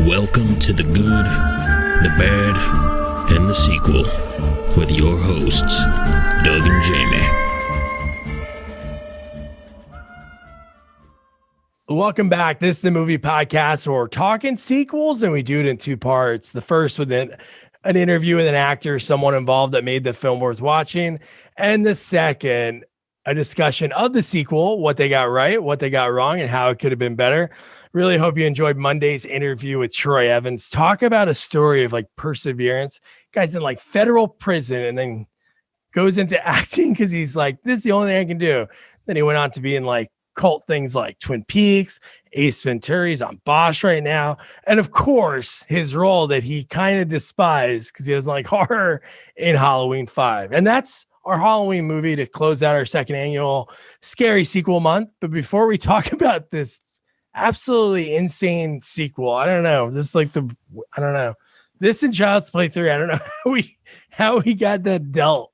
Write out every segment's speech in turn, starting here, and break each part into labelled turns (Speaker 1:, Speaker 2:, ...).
Speaker 1: Welcome to the good, the bad, and the sequel with your hosts, Doug and Jamie.
Speaker 2: Welcome back. This is the movie podcast where we're talking sequels, and we do it in two parts. The first with an interview with an actor, someone involved that made the film worth watching, and the second, a discussion of the sequel, what they got right, what they got wrong, and how it could have been better. Really hope you enjoyed Monday's interview with Troy Evans. Talk about a story of like perseverance. Guy's in like federal prison and then goes into acting because he's like, this is the only thing I can do. Then he went on to be in like cult things like Twin Peaks, Ace Ventura. He's on Bosch right now. And of course, his role that he kind of despised because he doesn't like horror in Halloween 5. And that's our Halloween movie to close out our second annual Scary Sequel Month. But before we talk about this absolutely insane sequel, I don't know. This and Child's Play 3, I don't know how we got that dealt.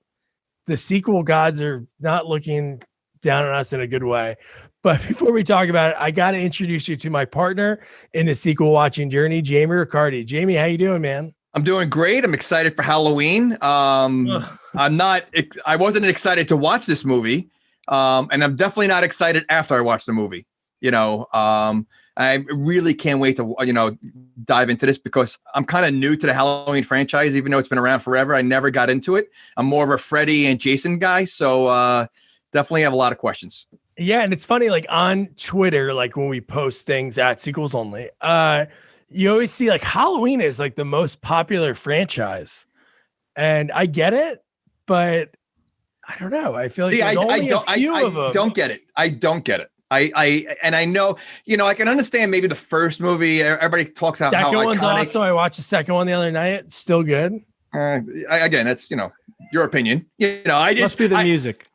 Speaker 2: The sequel gods are not looking down on us in a good way. But before we talk about it, I got to introduce you to my partner in the sequel watching journey, Jamie Riccardi. Jamie, how you doing, man?
Speaker 3: I'm doing great. I'm excited for Halloween. I wasn't excited to watch this movie. And I'm definitely not excited after I watch the movie. I really can't wait to, dive into this because I'm kind of new to the Halloween franchise, even though it's been around forever. I never got into it. I'm more of a Freddy and Jason guy. So definitely have a lot of questions.
Speaker 2: Yeah. And it's funny, like on Twitter, like when we post things at Sequels Only, you always see like Halloween is like the most popular franchise. And I get it, but I don't know. I feel like there's only a few of them.
Speaker 3: I don't get it. I know, I can understand maybe the first movie. Everybody talks about
Speaker 2: second
Speaker 3: how
Speaker 2: one's
Speaker 3: iconic.
Speaker 2: awesome. I watched the second one the other night. It's still good.
Speaker 3: Again, that's, your opinion.
Speaker 4: Must be the music.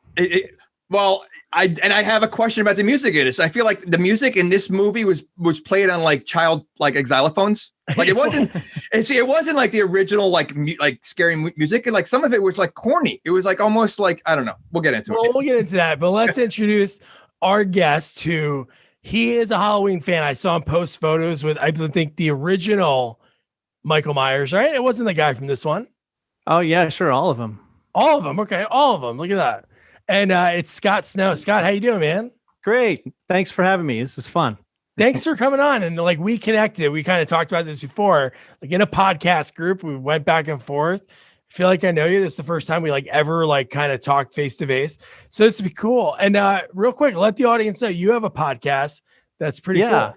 Speaker 3: I have a question about the music in this. I feel like the music in this movie was played on like xylophones. Like it wasn't, it wasn't like the original, like scary music. And like some of it was like corny. It was like almost like, I don't know. We'll get into it.
Speaker 2: We'll get into that, but let's introduce our guest who he is a Halloween fan. I saw him post photos with, I think the original Michael Myers, right? It wasn't the guy from this one.
Speaker 4: Oh yeah, sure. All of them.
Speaker 2: All of them. Okay. All of them. Look at that. And it's Scott Snow. Scott, how you doing, man?
Speaker 4: Great. Thanks for having me. This is fun.
Speaker 2: Thanks for coming on. And like we connected, we kind of talked about this before, like in a podcast group, we went back and forth. I feel like I know you. This is the first time we like ever like kind of talked face to face. So this would be cool. And real quick, let the audience know you have a podcast that's pretty cool.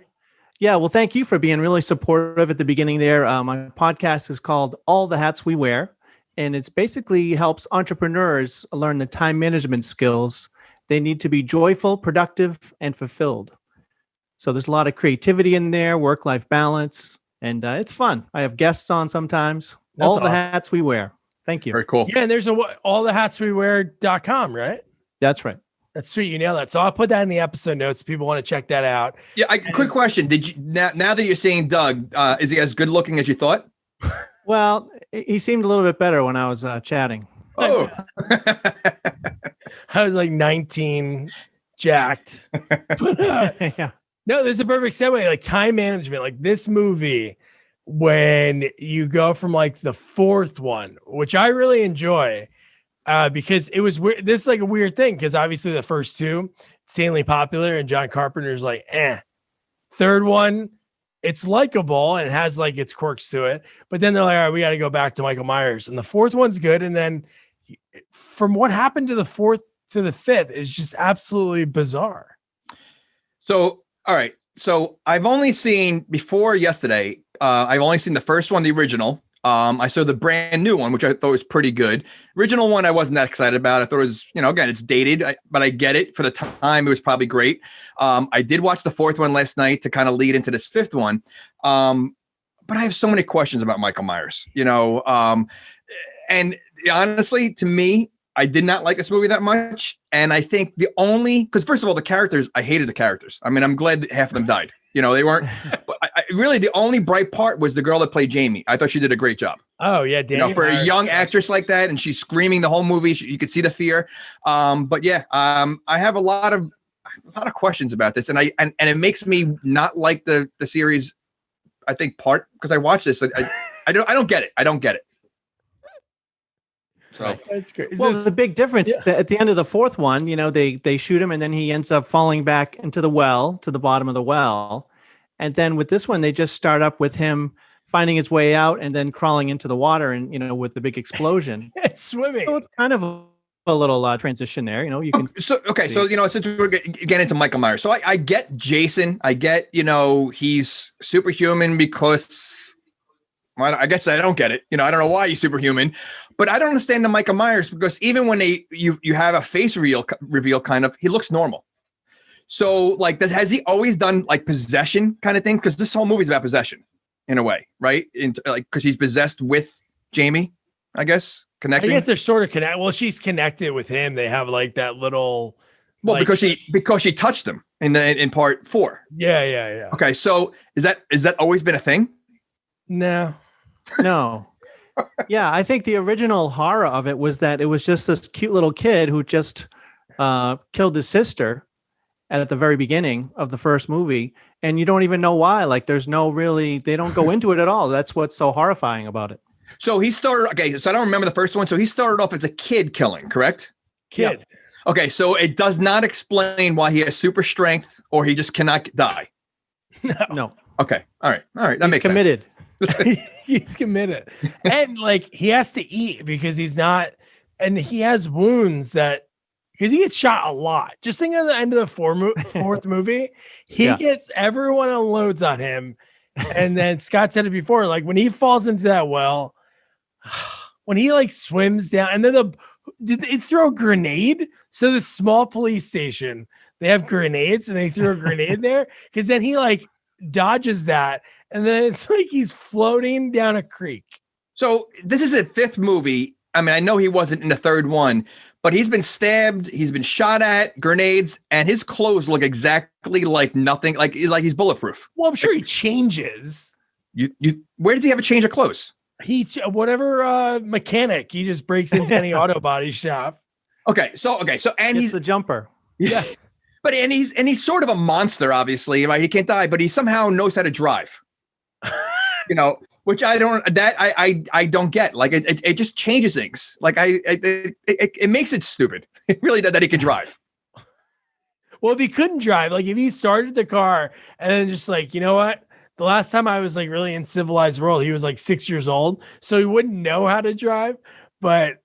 Speaker 4: Yeah. Well, thank you for being really supportive at the beginning there. My podcast is called All the Hats We Wear. And it's basically helps entrepreneurs learn the time management skills they need to be joyful, productive, and fulfilled. So there's a lot of creativity in there, work-life balance, and it's fun. I have guests on sometimes. That's all the hats we wear. Thank you.
Speaker 3: Very cool.
Speaker 2: Yeah, and there's allthehatswewear.com, right?
Speaker 4: That's right.
Speaker 2: That's sweet. You nailed that. So I'll put that in the episode notes. People want to check that out.
Speaker 3: Yeah. Quick question. Did you now that you're seing Doug, is he as good looking as you thought?
Speaker 4: Well, he seemed a little bit better when I was chatting.
Speaker 3: Oh,
Speaker 2: I was like 19, jacked. But,
Speaker 4: Yeah.
Speaker 2: no, this is a perfect segue. Like time management, like this movie, when you go from like the fourth one, which I really enjoy, because it was weird. This is like a weird thing because obviously the first two insanely popular, and John Carpenter's like, Third one, it's likable and it has like its quirks to it, but then they're like, all right, we got to go back to Michael Myers, and the fourth one's good, and then from what happened to the fourth to the fifth is just absolutely bizarre.
Speaker 3: So all right. So I've only seen before yesterday. I've only seen the first one, the original. I saw the brand new one, which I thought was pretty good. Original one, I wasn't that excited about. I thought it was, again, it's dated, but I get it. For the time, it was probably great. I did watch the fourth one last night to kind of lead into this fifth one. But I have so many questions about Michael Myers, and honestly, to me, I did not like this movie that much. And I think because first of all, the characters, I hated the characters. I mean, I'm glad that half of them died. They weren't, but really the only bright part was the girl that played Jamie. I thought she did a great job.
Speaker 2: Oh yeah.
Speaker 3: For a young actress like that, and she's screaming the whole movie, you could see the fear. But yeah, I have a lot of questions about this, and it makes me not like the series I think part because I watched this. I don't get it. I don't get it. So
Speaker 2: That's great.
Speaker 4: Well, the big difference at the end of the fourth one, they shoot him and then he ends up falling back into the well, to the bottom of the well. And then with this one, they just start up with him finding his way out and then crawling into the water and, with the big explosion.
Speaker 2: It's swimming.
Speaker 4: So it's kind of a little transition there. You can.
Speaker 3: So since we're getting into Michael Myers, so I get Jason. I get, he's superhuman because. Well, I guess I don't get it. I don't know why he's superhuman, but I don't understand the Michael Myers because even when you have a face reveal kind of, he looks normal. So like, has he always done like possession kind of thing? Because this whole movie's about possession in a way, right? Because he's possessed with Jamie, I guess, connecting.
Speaker 2: I guess they're sort of connected. Well, she's connected with him. They have like that little.
Speaker 3: Well, because she touched him in part 4.
Speaker 2: Yeah.
Speaker 3: Okay, so is that always been a thing?
Speaker 2: No.
Speaker 4: Yeah, I think the original horror of it was that it was just this cute little kid who just killed his sister at the very beginning of the first movie, and you don't even know why. Like, they don't go into it at all. That's what's so horrifying about it.
Speaker 3: So he started. Okay, so I don't remember the first one. So he started off as a kid killing, correct?
Speaker 2: Kid.
Speaker 3: Yeah. Okay, so it does not explain why he has super strength or he just cannot die.
Speaker 4: No.
Speaker 3: Okay. All right. That makes
Speaker 4: committed.
Speaker 3: sense.
Speaker 2: He's committed. And like he has to eat because he's not, and he has wounds because he gets shot a lot. Just think of the end of the fourth movie. He gets, everyone unloads on him. And then Scott said it before, like when he falls into that well, when he like swims down, and then did they throw a grenade? So the small police station, they have grenades and they threw a grenade there because then he like dodges that. And then it's like he's floating down a creek. So
Speaker 3: this is a 5th movie. I mean, I know he wasn't in the 3rd one, but he's been stabbed, he's been shot at, grenades, and his clothes look exactly like nothing, like he's bulletproof.
Speaker 2: Well, I'm sure he changes.
Speaker 3: Where does he have a change of clothes?
Speaker 2: Whatever mechanic, he just breaks into any auto body shop.
Speaker 3: Okay, so and he's
Speaker 4: the jumper.
Speaker 2: Yes.
Speaker 3: But he's sort of a monster, obviously, right? He can't die, but he somehow knows how to drive. Which I don't get. Like it just changes things. Like it makes it stupid. It really does that he can drive.
Speaker 2: Well, if he couldn't drive, like if he started the car and then just like, you know what? The last time I was like really in civilized world, he was like 6 years old, so he wouldn't know how to drive. But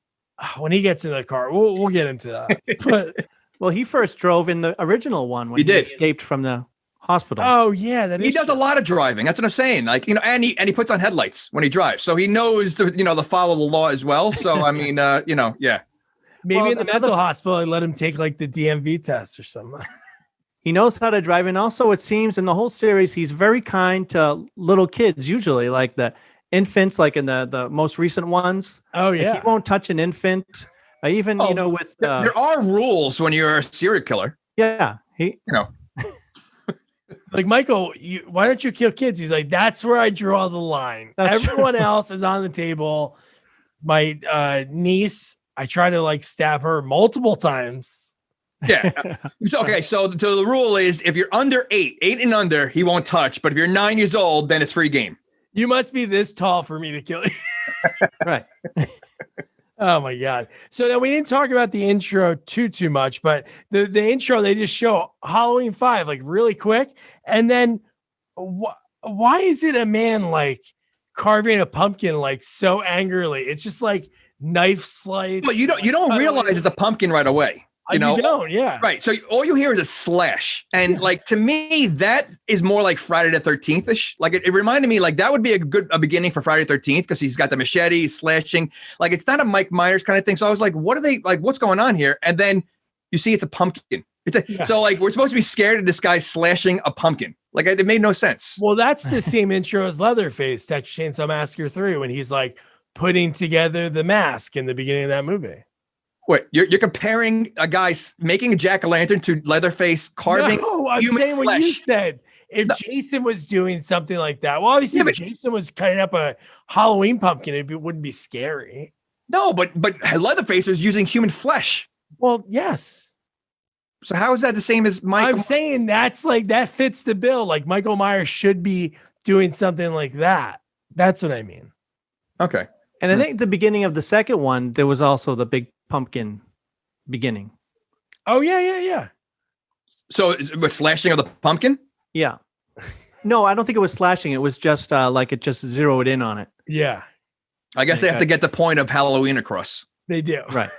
Speaker 2: when he gets in the car, we'll get into that. But
Speaker 4: well, he first drove in the original one when he escaped from the hospital.
Speaker 2: Oh yeah,
Speaker 3: he does a lot of driving. That's what I'm saying. Like, and he puts on headlights when he drives, so he knows to follow the law as well. So I mean, yeah.
Speaker 2: Maybe in the mental hospital, I let him take like the DMV test or something.
Speaker 4: He knows how to drive, and also it seems in the whole series he's very kind to little kids. Usually, like the infants, like in the most recent ones.
Speaker 2: Oh yeah,
Speaker 4: like he won't touch an infant. Even with
Speaker 3: there are rules when you're a serial killer.
Speaker 4: Yeah,
Speaker 2: like Michael, why don't you kill kids? He's like, that's where I draw the line. Everyone else is on the table. My niece, I try to like stab her multiple times.
Speaker 3: Yeah. Okay. So the rule is if you're under 8 and under, he won't touch. But if you're 9 years old, then it's free game.
Speaker 2: You must be this tall for me to kill you.
Speaker 4: Right.
Speaker 2: Oh my God. So then we didn't talk about the intro too much, but the intro, they just show Halloween 5 like really quick. And then why is it a man like carving a pumpkin like so angrily? It's just like knife slice.
Speaker 3: But you don't realize it's a pumpkin right away. You
Speaker 2: don't, yeah.
Speaker 3: Right. So all you hear is a slash. And like, to me, that is more like Friday the 13th-ish. Like it reminded me like that would be a beginning for Friday the 13th because he's got the machete, he's slashing. Like it's not a Mike Myers kind of thing. So I was like, what's going on here? And then you see it's a pumpkin. So like we're supposed to be scared of this guy slashing a pumpkin. Like it made no sense.
Speaker 2: Well, that's the same intro as Leatherface, Texas Chainsaw Massacre 3, when he's like putting together the mask in the beginning of that movie.
Speaker 3: Wait, you're comparing a guy making a jack-o'-lantern to Leatherface carving?
Speaker 2: No, I'm saying flesh. What you said. If Jason was doing something like that, well, obviously, if Jason was cutting up a Halloween pumpkin, it wouldn't be scary.
Speaker 3: No, but Leatherface was using human flesh.
Speaker 2: Well, yes.
Speaker 3: So how is that the same as Michael?
Speaker 2: I'm saying that's like that fits the bill. Like Michael Myers should be doing something like that. That's what I mean.
Speaker 3: Okay.
Speaker 4: And I think the beginning of the second one, there was also the big pumpkin beginning.
Speaker 2: Oh yeah.
Speaker 3: So it was slashing of the pumpkin?
Speaker 4: Yeah. No, I don't think it was slashing. It was just like it just zeroed in on it.
Speaker 2: Yeah,
Speaker 3: I guess they have to get the point of Halloween across.
Speaker 2: they do.
Speaker 4: Right.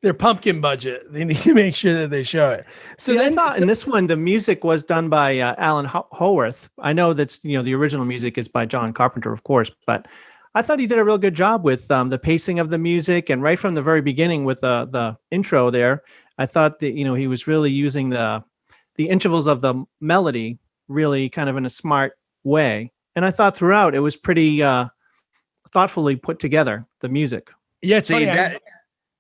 Speaker 2: Their pumpkin budget. They need to make sure that they show it. So
Speaker 4: I thought in this one, the music was done by Alan Howarth. I know that's, the original music is by John Carpenter, of course, but I thought he did a real good job with the pacing of the music. And right from the very beginning with the intro there, I thought that, he was really using the intervals of the melody really kind of in a smart way. And I thought throughout it was pretty thoughtfully put together, the music.
Speaker 2: yeah, it's
Speaker 3: See,
Speaker 2: funny.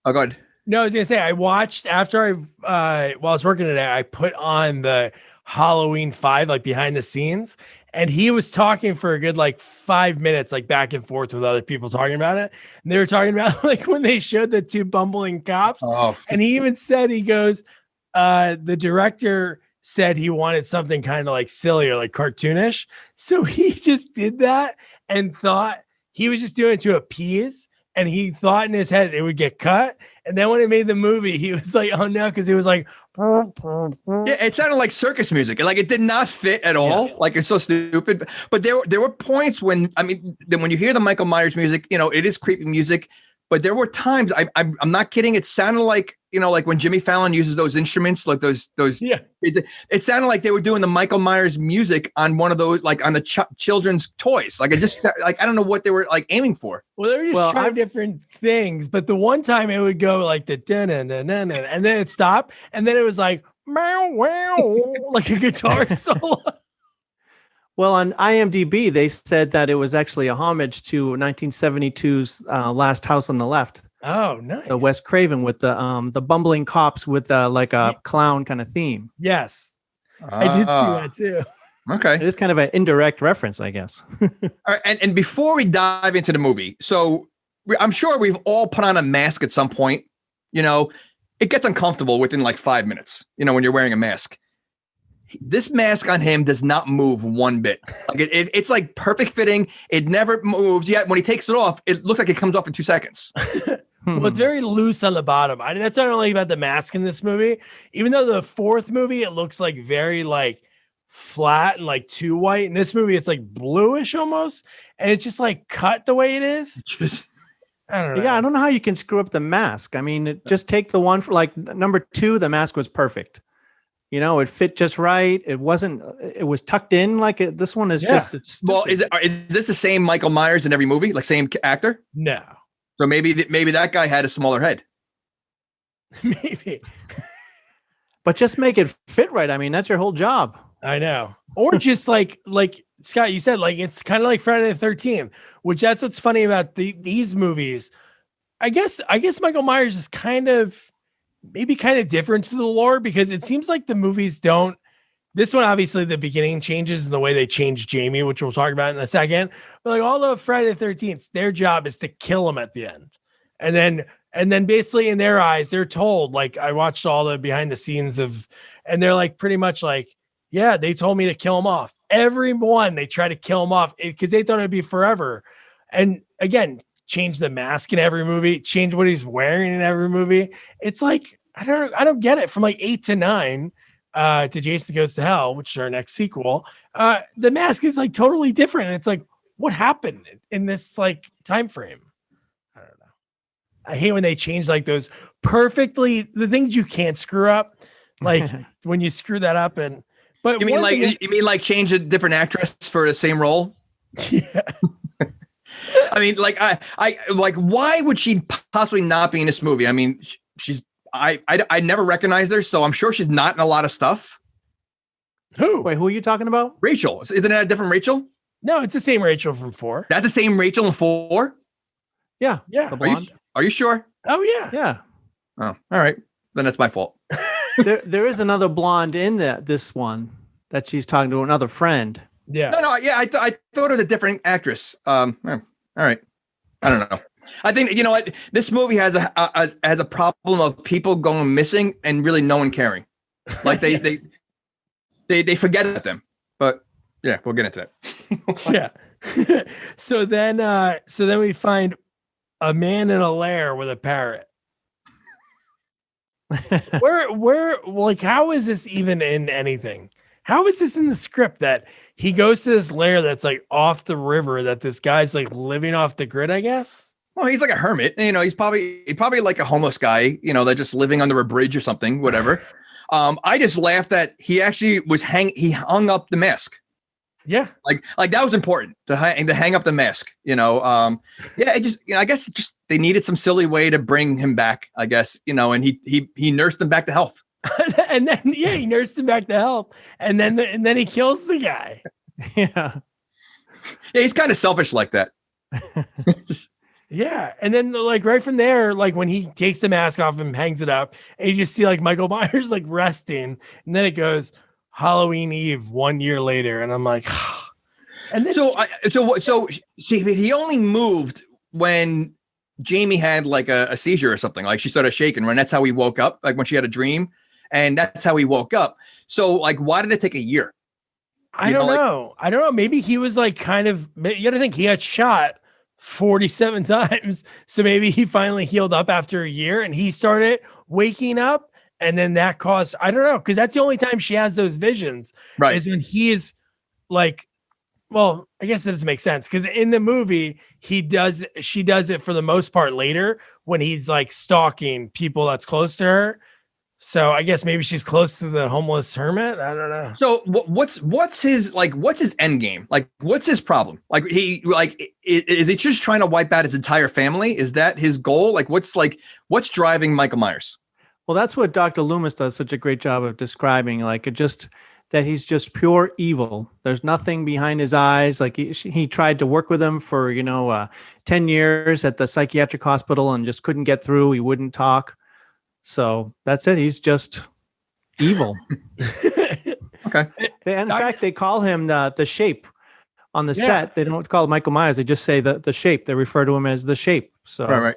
Speaker 3: oh, go ahead.
Speaker 2: No, I was gonna say I watched after while I was working today, I put on the Halloween 5 like behind the scenes, and he was talking for a good like 5 minutes, like back and forth with other people talking about it. And they were talking about like when they showed the two bumbling cops, and he even said he goes, the director said he wanted something kind of like silly or like cartoonish, so he just did that and thought he was just doing it to appease. And he thought in his head it would get cut. And then when he made the movie, he was like, oh no, because he was like,
Speaker 3: Yeah, it sounded like circus music. Like it did not fit at all.
Speaker 2: Yeah.
Speaker 3: Like it's so stupid. But there were points when when you hear the Michael Myers music, it is creepy music. But there were times I'm not kidding. It sounded like like when Jimmy Fallon uses those instruments, like those.
Speaker 2: yeah,
Speaker 3: It sounded like they were doing the Michael Myers music on one of those, like on the children's toys. Like it just like I don't know what they were like aiming for.
Speaker 2: well, they were just trying different things. But the one time it would go like the dun and then it stopped, and then it was like meow wow, like a guitar solo.
Speaker 4: Well, on IMDb, they said that it was actually a homage to 1972's Last House on the Left.
Speaker 2: Oh, nice.
Speaker 4: The Wes Craven with the bumbling cops with like a clown kind of theme.
Speaker 2: Yes, I did see that too.
Speaker 3: Okay.
Speaker 4: It is kind of an indirect reference, I guess.
Speaker 3: All right, and before we dive into the movie, so I'm sure we've all put on a mask at some point. It gets uncomfortable within like 5 minutes, when you're wearing a mask. This mask on him does not move one bit. Like it's like perfect fitting. It never moves. Yet when he takes it off, it looks like it comes off in 2 seconds.
Speaker 2: Well, it's very loose on the bottom. That's what I don't like about the mask in this movie. Even though the fourth movie, it looks like very like flat and like too white. In this movie, it's like bluish almost, and it's just like cut the way it is. I don't know.
Speaker 4: Yeah, I don't know how you can screw up the mask. I mean, just take the one for like number 2. The mask was perfect. It fit just right. It was tucked in like it. This one is just. It's
Speaker 3: well, is this the same Michael Myers in every movie? Like same actor?
Speaker 2: No.
Speaker 3: So maybe that guy had a smaller head.
Speaker 2: Maybe.
Speaker 4: But just make it fit right. I mean, that's your whole job.
Speaker 2: I know. Or just like Scott, you said, like it's kind of like Friday the 13th, which that's what's funny about these movies. I guess Michael Myers is kind of different to the lore, because it seems like the movies don't. This one, obviously, the beginning changes in the way they change Jamie, which we'll talk about in a second. But like all of Friday the 13th, their job is to kill him at the end. And then basically in their eyes, they're told, like I watched all the behind the scenes and they're like pretty much like, yeah, they told me to kill him off. Everyone, they try to kill him off because they thought it'd be forever. And again, change the mask in every movie, change what he's wearing in every movie. It's like, I don't get it. From like 8 to 9 to Jason Goes to Hell, which is our next sequel, the mask is like totally different. And it's like, what happened in this like time frame? I don't know. I hate when they change like those the things you can't screw up. Like when you screw that up but
Speaker 3: you mean like change a different actress for the same role?
Speaker 2: Yeah.
Speaker 3: I mean, like I like, why would she possibly not be in this movie? I mean, I never recognized her, so I'm sure she's not in a lot of stuff.
Speaker 2: Who?
Speaker 4: Wait, who are you talking about?
Speaker 3: Rachel. Isn't that a different Rachel?
Speaker 2: No, it's the same Rachel from 4.
Speaker 3: That's the same Rachel in 4?
Speaker 4: Yeah.
Speaker 2: Yeah.
Speaker 4: The blonde.
Speaker 3: Are you sure?
Speaker 2: Oh yeah.
Speaker 4: Yeah.
Speaker 3: Oh, all right. Then that's my fault.
Speaker 4: there is another blonde in this one that she's talking to another friend.
Speaker 2: Yeah.
Speaker 3: No. Yeah, I thought it was a different actress. All right. I don't know. I think what this movie has a problem of people going missing and really no one caring. Like they forget about them. But Yeah, we'll get into that.
Speaker 2: Yeah. So then we find a man in a lair with a parrot. Where like how is this even in anything? How is this in the script that he goes to this lair that's like off the river that this guy's like living off the grid, I guess?
Speaker 3: Well, he's like a hermit. You know, he's probably like a homeless guy, you know, that just living under a bridge or something, whatever. I just laughed that he actually he hung up the mask.
Speaker 2: Yeah.
Speaker 3: Like that was important to hang up the mask, you know. Yeah, it just, you know, I guess just they needed some silly way to bring him back, I guess, you know, and he nursed him back to health.
Speaker 2: And then he nursed him back to health. And then he kills the guy.
Speaker 4: Yeah.
Speaker 3: Yeah, he's kind of selfish like that.
Speaker 2: Yeah. And then like right from there, like when he takes the mask off and hangs it up, and you just see like Michael Myers like resting, and then it goes Halloween Eve 1 year later, and I'm like, and then
Speaker 3: so see, he only moved when Jamie had like a seizure or something, like she started shaking, right? That's how he woke up, like when she had a dream, and that's how he woke up. So like, why did it take a year?
Speaker 2: I don't know. I don't know. Maybe he was like kind of, you got to think he got shot 47 times. So maybe he finally healed up after a year and he started waking up. And then that caused, I don't know, because that's the only time she has those visions.
Speaker 3: Right.
Speaker 2: Is when he is like, well, I guess it doesn't make sense because in the movie, she does it for the most part later when he's like stalking people that's close to her. So I guess maybe she's close to the homeless hermit. I don't know.
Speaker 3: So what's his end game? Like, what's his problem? Like is he just trying to wipe out his entire family? Is that his goal? Like, what's driving Michael Myers?
Speaker 4: Well, that's what Dr. Loomis does such a great job of describing. Like that he's just pure evil. There's nothing behind his eyes. Like he tried to work with him for 10 years at the psychiatric hospital and just couldn't get through. He wouldn't talk. So that's it. He's just evil.
Speaker 3: Okay.
Speaker 4: In fact, they call him the Shape on the set. They don't call him Michael Myers. They just say the Shape. They refer to him as the Shape. So
Speaker 3: right.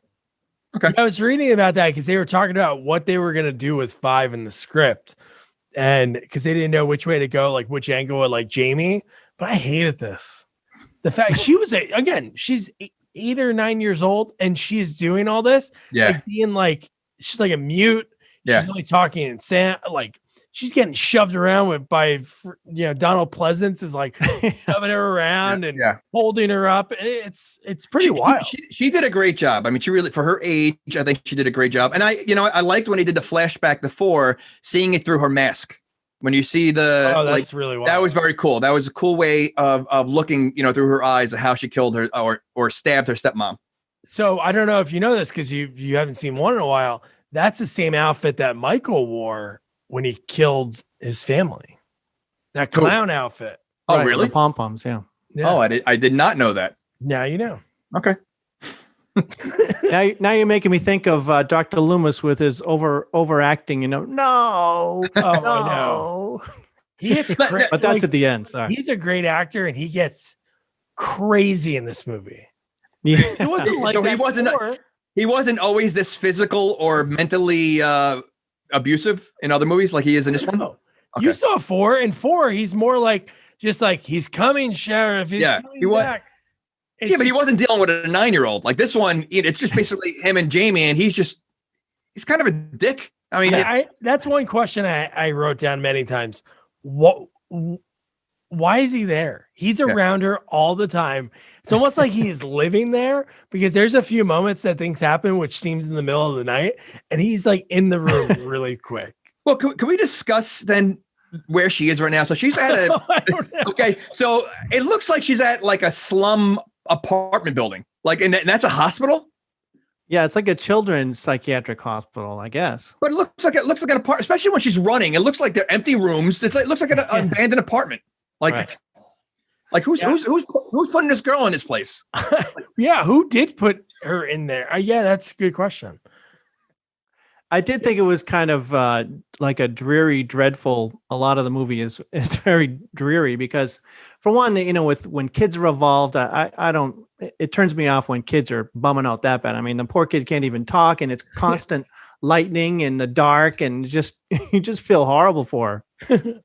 Speaker 3: Okay.
Speaker 2: I was reading about that because they were talking about what they were going to do with 5 in the script. And because they didn't know which way to go, like which angle would like Jamie. But I hated this. The fact she's 8 or 9 years old and she's doing all this.
Speaker 3: Yeah.
Speaker 2: Like being like, she's like a mute.
Speaker 3: Yeah.
Speaker 2: She's only talking in like she's getting shoved around by Donald Pleasance is like shoving her around and holding her up. It's pretty wild.
Speaker 3: She did a great job. I mean, she really, for her age, I think she did a great job. And I liked when he did the flashback before, seeing it through her mask. When you see
Speaker 2: that's really wild.
Speaker 3: That was very cool. That was a cool way of looking, through her eyes of how she killed her or stabbed her stepmom.
Speaker 2: So I don't know if you know this because you haven't seen one in a while. That's the same outfit that Michael wore when he killed his family. That clown outfit.
Speaker 3: Oh,
Speaker 4: right,
Speaker 3: really?
Speaker 4: The pom-poms, yeah.
Speaker 3: Oh, I did not know that.
Speaker 2: Now you know.
Speaker 3: Okay.
Speaker 4: now you're making me think of Dr. Loomis with his overacting, no.
Speaker 2: Oh, no. I know. He gets crazy.
Speaker 4: But that's at the end. Sorry.
Speaker 2: He's a great actor and he gets crazy in this movie.
Speaker 4: Yeah.
Speaker 2: It wasn't like
Speaker 3: So
Speaker 2: that before.
Speaker 3: he wasn't always this physical or mentally abusive in other movies like he is in this one.
Speaker 2: No. Okay. You saw 4. In 4, he's more like just like he's coming, sheriff. He's coming back.
Speaker 3: But he wasn't dealing with a 9-year-old. Like this one, it's just basically him and Jamie, and he's kind of a dick. I mean,
Speaker 2: that's one question I wrote down many times. Why is he there? He's around her all the time. It's almost like he is living there because there's a few moments that things happen, which seems in the middle of the night, and he's like in the room really quick.
Speaker 3: Well, can we discuss then where she is right now? So she's at okay. So it looks like she's at like a slum apartment building, like, and that's a hospital.
Speaker 4: Yeah, it's like a children's psychiatric hospital, I guess.
Speaker 3: But it looks like an apartment, especially when she's running. It looks like they're empty rooms. It looks like an abandoned apartment. Like,
Speaker 4: right.
Speaker 3: Like who's putting this girl in this place?
Speaker 2: Yeah, who did put her in there? Yeah, that's a good question.
Speaker 4: I did think it was kind of like a dreary, dreadful. A lot of the movie is very dreary because, for one, when kids are involved, I don't. It turns me off when kids are bumming out that bad. I mean, the poor kid can't even talk, and it's constant lightning in the dark, and you just feel horrible for her.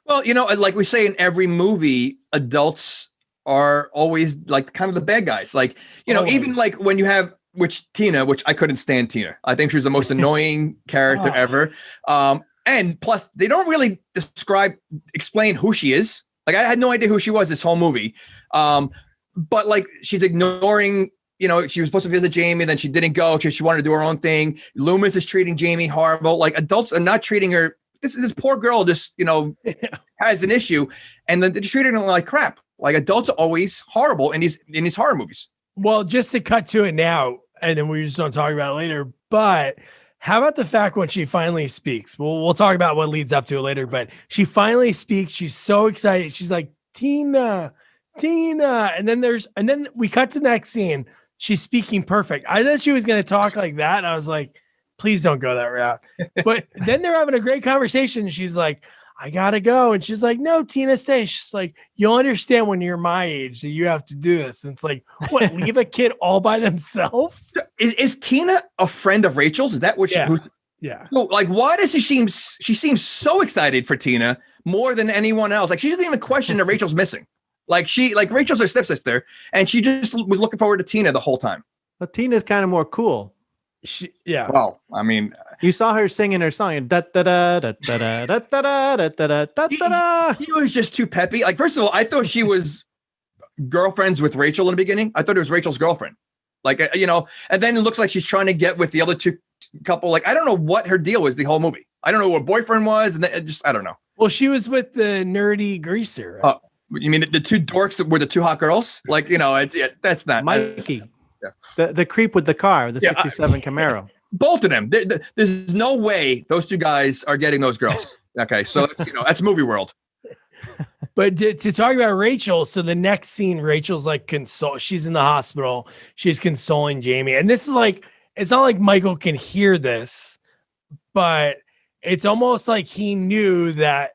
Speaker 3: Well, like we say in every movie, adults are always like kind of the bad guys. Like, even like when you have which I couldn't stand Tina. I think she was the most annoying character ever. And plus they don't really explain who she is. Like I had no idea who she was this whole movie. But like she's ignoring, she was supposed to visit Jamie, then she didn't go because she wanted to do her own thing. Loomis is treating Jamie horrible. Like adults are not treating her. This poor girl just, has an issue, and then they're treating her like crap. Like adults are always horrible in these horror movies.
Speaker 2: Well, just to cut to it now, and then we just don't talk about it later. But how about the fact when she finally speaks? We'll talk about what leads up to it later. But she finally speaks. She's so excited. She's like, Tina. And then we cut to the next scene. She's speaking perfect. I thought she was going to talk like that. And I was like, please don't go that route. But then they're having a great conversation. She's like, I gotta go. And she's like, no, Tina, stay. She's like, you'll understand when you're my age that you have to do this. And it's like, what, leave a kid all by themselves?
Speaker 3: So is Tina a friend of Rachel's? Is that what she?
Speaker 2: Yeah.
Speaker 3: So, like, why does she seems so excited for Tina more than anyone else? Like, she doesn't even question that Rachel's missing. Like Rachel's her stepsister, and she just was looking forward to Tina the whole time.
Speaker 4: But Tina's kind of more cool.
Speaker 2: Yeah.
Speaker 3: Well, I mean,
Speaker 4: you saw her singing her song. Da da da da da da da da da da da.
Speaker 3: He was just too peppy. Like, first of all, I thought she was girlfriends with Rachel in the beginning. I thought it was Rachel's girlfriend. Like, and then it looks like she's trying to get with the other two couple. Like, I don't know what her deal was the whole movie. I don't know who her boyfriend was, and then I don't know.
Speaker 2: Well, she was with the nerdy greaser. Right?
Speaker 3: You mean the two dorks that were the two hot girls? Like, that's not
Speaker 4: Mikey. The creep with the car, the 67 Camaro.
Speaker 3: Both of them. There's no way those two guys are getting those girls. Okay, so that's movie world.
Speaker 2: But to talk about Rachel, so the next scene, Rachel's like she's in the hospital. She's consoling Jamie. And this is like, it's not like Michael can hear this, but it's almost like he knew that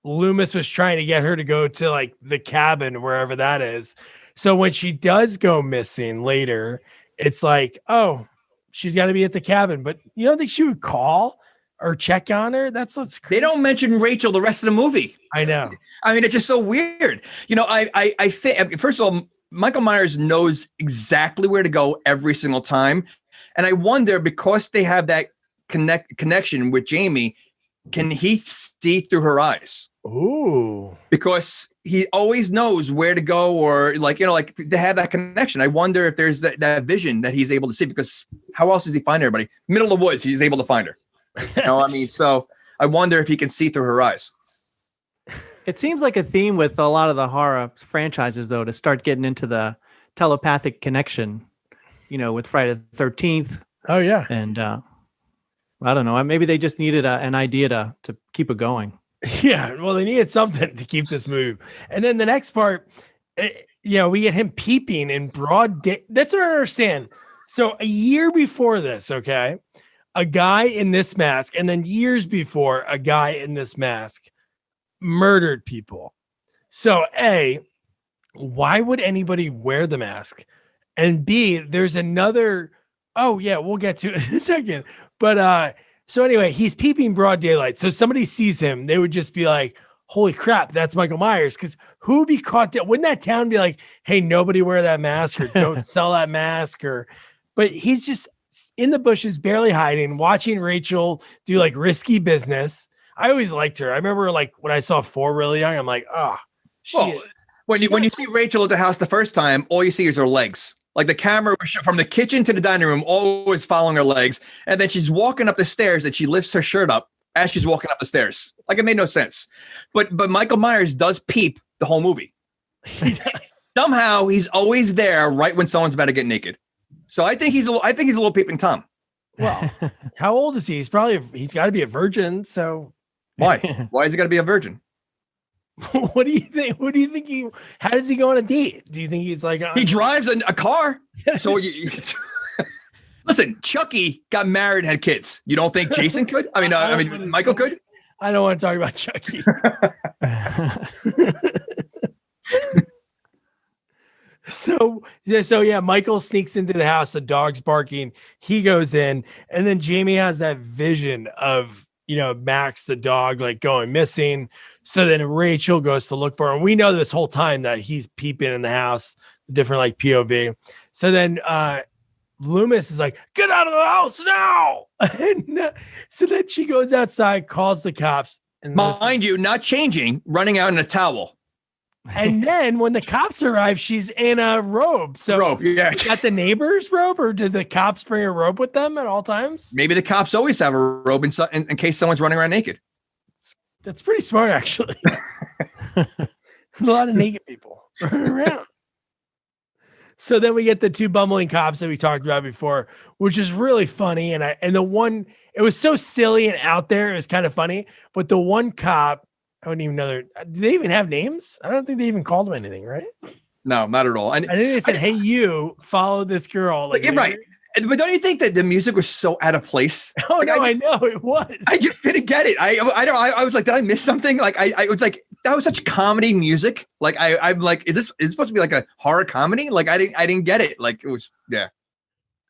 Speaker 2: Loomis was trying to get her to go to like the cabin, wherever that is. So when she does go missing later, it's like, oh, she's got to be at the cabin. But you don't think she would call or check on her? That's crazy.
Speaker 3: They don't mention Rachel the rest of the movie.
Speaker 2: I know.
Speaker 3: I mean, it's just so weird. I think, first of all, Michael Myers knows exactly where to go every single time. And I wonder, because they have that connection with Jamie, can he see through her eyes?
Speaker 2: Ooh.
Speaker 3: Because he always knows where to go, or like to have that connection. I wonder if there's that vision that he's able to see, because how else does he find everybody? Middle of the woods, he's able to find her. I mean, so I wonder if he can see through her eyes.
Speaker 4: It seems like a theme with a lot of the horror franchises, though, to start getting into the telepathic connection, with Friday the 13th.
Speaker 2: Oh, yeah.
Speaker 4: And I don't know. Maybe they just needed an idea to keep it going.
Speaker 2: Yeah, well, they needed something to keep this movie. And then the next part, we get him peeping in broad day. That's what I understand. So a year before this, okay, a guy in this mask, and then years before, a guy in this mask murdered people. So A, why would anybody wear the mask? And B, there's another, oh yeah, we'll get to it in a second. But so anyway, he's peeping broad daylight. So somebody sees him, they would just be like, holy crap, that's Michael Myers. Because who would be caught dead? Wouldn't that town be like, hey, nobody wear that mask, or don't sell that mask? But he's just in the bushes, barely hiding, watching Rachel do like risky business. I always liked her. I remember like when I saw 4 really young, I'm like,
Speaker 3: when you see Rachel at the house the first time, all you see is her legs. Like the camera from the kitchen to the dining room, always following her legs. And then she's walking up the stairs and she lifts her shirt up as she's walking up the stairs. Like, it made no sense. But Michael Myers does peep the whole movie.
Speaker 2: He does.
Speaker 3: Somehow he's always there right when someone's about to get naked. So I think he's a little peeping Tom.
Speaker 2: Well, how old is he? He's got to be a virgin. So
Speaker 3: why? Why is he got to be a virgin?
Speaker 2: What do you think? How does he go on a date? Do you think he's like
Speaker 3: he drives a car? So listen, Chucky got married and had kids. You don't think Jason could? I mean, Michael could?
Speaker 2: I don't want to talk about Chucky. So yeah, Michael sneaks into the house. The dog's barking. He goes in, and then Jamie has that vision of Max the dog like going missing. So then Rachel goes to look for him. We know this whole time that he's peeping in the house, different like POV. So then Loomis is like, get out of the house now. And so then she goes outside, calls the cops. And
Speaker 3: mind you, not changing, running out in a towel.
Speaker 2: And then when the cops arrive, she's in a robe. So is that the neighbor's robe, or did the cops bring a robe with them at all times?
Speaker 3: Maybe the cops always have a robe in case someone's running around naked.
Speaker 2: That's pretty smart, actually. A lot of naked people running around. So then we get the two bumbling cops that we talked about before, which is really funny. And the one, it was so silly and out there. It was kind of funny. But the one cop, I don't even know. Do they even have names? I don't think they even called them anything, right?
Speaker 3: No, not at all.
Speaker 2: I think they said, hey, you follow this girl.
Speaker 3: Like, you're right. But don't you think that the music was so out of place?
Speaker 2: Oh, like, no, I know it was.
Speaker 3: I just didn't get it. I was like, did I miss something? Like, I was like, that was such comedy music. Like, I'm like, is it supposed to be like a horror comedy? Like, I didn't get it. Like, it was, yeah.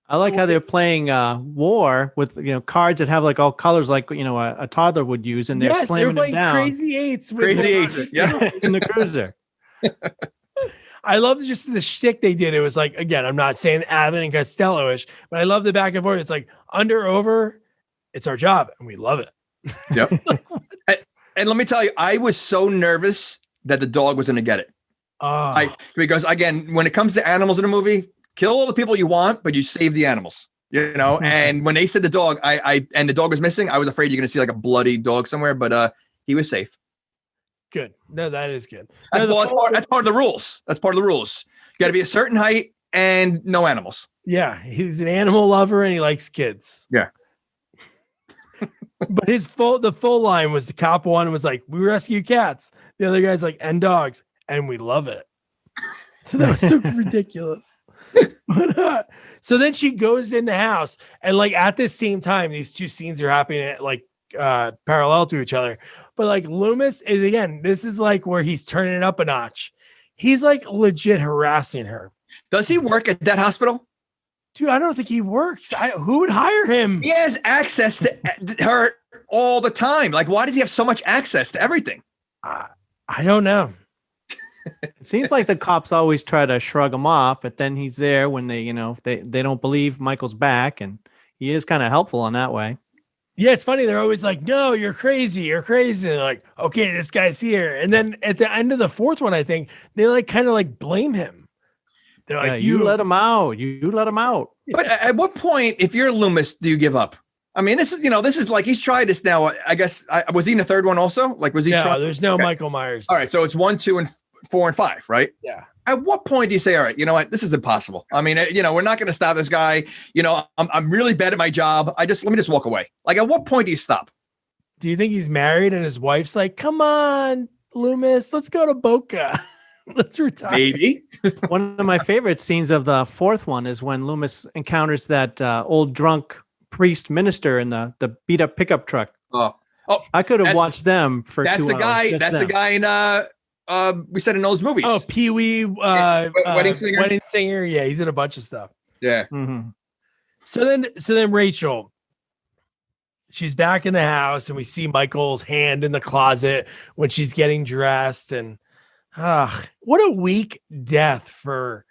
Speaker 4: I like how they're playing war with cards that have like all colors, like a toddler would use, and they're slamming them down.
Speaker 2: Crazy eights,
Speaker 3: yeah,
Speaker 4: in the cruiser.
Speaker 2: I love just the shtick they did. It was like, again, I'm not saying Abbott and Costello-ish, but I love the back and forth. It's like under, over, it's our job, and we love it.
Speaker 3: Yep. And let me tell you, I was so nervous that the dog was going to get it. Because again, when it comes to animals in a movie, kill all the people you want, but you save the animals. And when they said the dog, and the dog was missing, I was afraid you're going to see like a bloody dog somewhere, but he was safe.
Speaker 2: Good. No, that is good.
Speaker 3: That's part of the rules. That's part of the rules. You got to be a certain height and no animals.
Speaker 2: Yeah, he's an animal lover and he likes kids.
Speaker 3: Yeah.
Speaker 2: But the full line was, the cop one was like, we rescue cats. The other guy's like, and dogs, and we love it. So that was so ridiculous. But, so then she goes in the house, and like at the same time, these two scenes are happening at like parallel to each other. But like Loomis is, again, this is like where he's turning it up a notch. He's like legit harassing her.
Speaker 3: Does he work at that hospital?
Speaker 2: Dude, I don't think he works. Who would hire him?
Speaker 3: He has access to her all the time. Like, why does he have so much access to everything?
Speaker 2: I don't know.
Speaker 4: It seems like the cops always try to shrug him off, but then he's there when they don't believe Michael's back, and he is kind of helpful in that way.
Speaker 2: Yeah, it's funny. They're always like, no, you're crazy. You're crazy. And they're like, okay, this guy's here. And then at the end of the fourth one, I think they like kind of like blame him. They're like,
Speaker 4: you let him out. You let him out.
Speaker 3: But at what point, if you're Loomis, do you give up? I mean, this is like, he's tried this now. I guess, was he in the third one also? Like, was he?
Speaker 2: No, there's no Michael Myers.
Speaker 3: All right. So it's 1, 2, and 4 and 5, right?
Speaker 2: Yeah.
Speaker 3: At what point do you say, all right, you know what, this is impossible? I mean, we're not going to stop this guy. I'm really bad at my job. Let me just walk away. Like, at what point do you stop?
Speaker 2: Do you think he's married and his wife's like, come on, Loomis, let's go to Boca. Let's retire.
Speaker 3: Maybe.
Speaker 4: One of my favorite scenes of the fourth one is when Loomis encounters that old drunk priest minister in the beat up pickup truck.
Speaker 3: Oh,
Speaker 4: I could have watched them for 2 hours.
Speaker 3: That's the guy in we said in those movies.
Speaker 2: Oh, Pee Wee,
Speaker 3: Wedding Singer.
Speaker 2: Wedding Singer. Yeah, he's in a bunch of stuff.
Speaker 3: Yeah.
Speaker 4: Mm-hmm.
Speaker 2: So then Rachel, she's back in the house, and we see Michael's hand in the closet when she's getting dressed. And what a weak death for.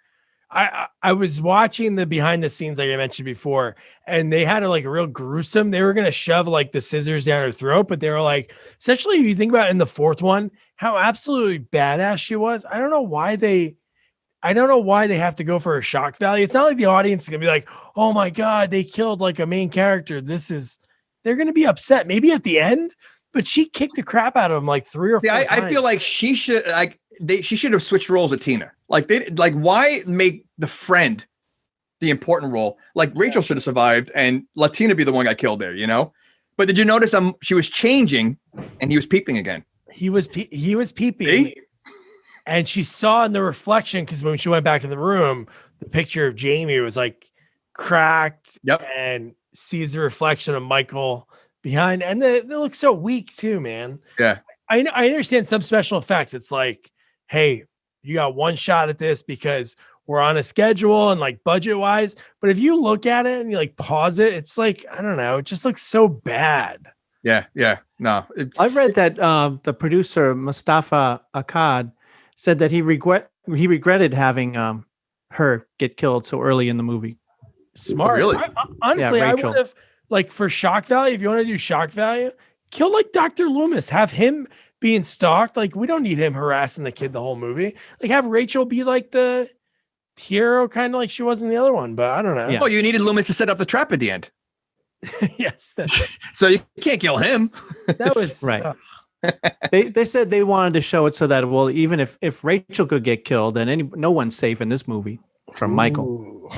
Speaker 2: I was watching the behind the scenes, like I mentioned before, and they had a real gruesome. They were going to shove like the scissors down her throat, but they were like, essentially, if you think about it in the fourth one, how absolutely badass she was. I don't know why they have to go for a shock value. It's not like the audience is going to be like, oh my God, they killed like a main character. They're going to be upset maybe at the end, but she kicked the crap out of him like 3 or 4 times.
Speaker 3: I feel like she should she should have switched roles with Tina. Why make the friend the important role? Like, Rachel should have survived and let Tina be the one that got killed there, But did you notice she was changing and he was peeping again? He was
Speaker 2: peeping.
Speaker 3: See?
Speaker 2: And she saw in the reflection, because when she went back in the room, the picture of Jamie was like cracked.
Speaker 3: Yep.
Speaker 2: And sees the reflection of Michael behind. And they look so weak too, man.
Speaker 3: Yeah.
Speaker 2: I understand some special effects. It's like, hey, you got one shot at this because we're on a schedule and like budget wise. But if you look at it and you like pause it, it's like, I don't know, it just looks so bad.
Speaker 3: Yeah. Yeah. No.
Speaker 4: I've read that the producer Mustafa Akkad said that he regretted having her get killed so early in the movie.
Speaker 2: Smart.
Speaker 3: Really?
Speaker 2: Honestly, I
Speaker 4: Rachel.
Speaker 2: would have, like, for shock value, if you want to do shock value, kill like Dr. Loomis, have him being stalked. Like, we don't need him harassing the kid the whole movie. Like, have Rachel be like the hero, kind of like she was in the other one, but I don't know.
Speaker 4: Yeah.
Speaker 3: Oh, you needed Loomis to set up the trap at the end.
Speaker 2: Yes.
Speaker 3: So you can't kill him.
Speaker 2: That was
Speaker 4: Right. They said they wanted to show it so that, well, even if Rachel could get killed, then no one's safe in this movie from Michael.
Speaker 2: Ooh.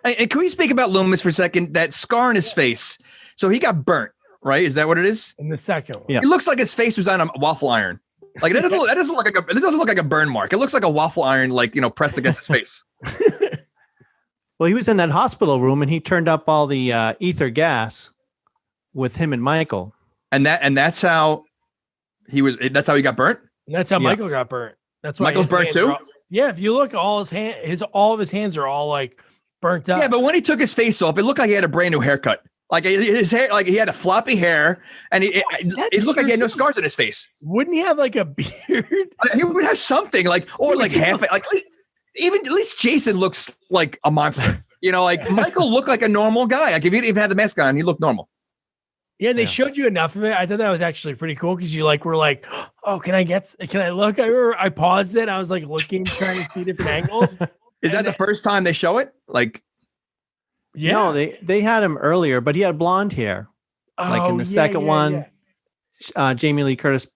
Speaker 3: And can we speak about Loomis for a second? That scar on his face. So he got burnt, right? Is that what it is?
Speaker 2: In the second one.
Speaker 4: Yeah.
Speaker 3: It looks like his face was on a waffle iron. Like it doesn't look like a burn mark. It looks like a waffle iron, like, pressed against his face.
Speaker 4: Well, he was in that hospital room and he turned up all the ether gas with him and Michael.
Speaker 3: And that's how he was. That's how he got burnt.
Speaker 2: And that's how
Speaker 4: Yeah.
Speaker 2: Michael got burnt. That's why
Speaker 3: Michael's
Speaker 2: his
Speaker 3: burnt
Speaker 2: hands
Speaker 3: too?
Speaker 2: are all- yeah, if you look, all of his hands are all like burnt up.
Speaker 3: Yeah, but when he took his face off, it looked like he had a brand new haircut. Like his hair, like he had a floppy hair, and it looked like he had no scars on his face.
Speaker 2: Wouldn't he have like a beard?
Speaker 3: He would have something like, or like half, like at least Jason looks like a monster. Like Michael looked like a normal guy. Like if he didn't even have the mask on, he looked normal.
Speaker 2: Yeah, they
Speaker 4: Yeah.
Speaker 2: showed you enough of it. I thought that was actually pretty cool because you were like, oh, can I look? I remember I paused it. I was like looking, trying to see different angles.
Speaker 3: Is that the first time they show it? Like,
Speaker 2: Yeah.
Speaker 4: No, they had him earlier, but he had blonde hair. Like in the second one, Jamie Lee Curtis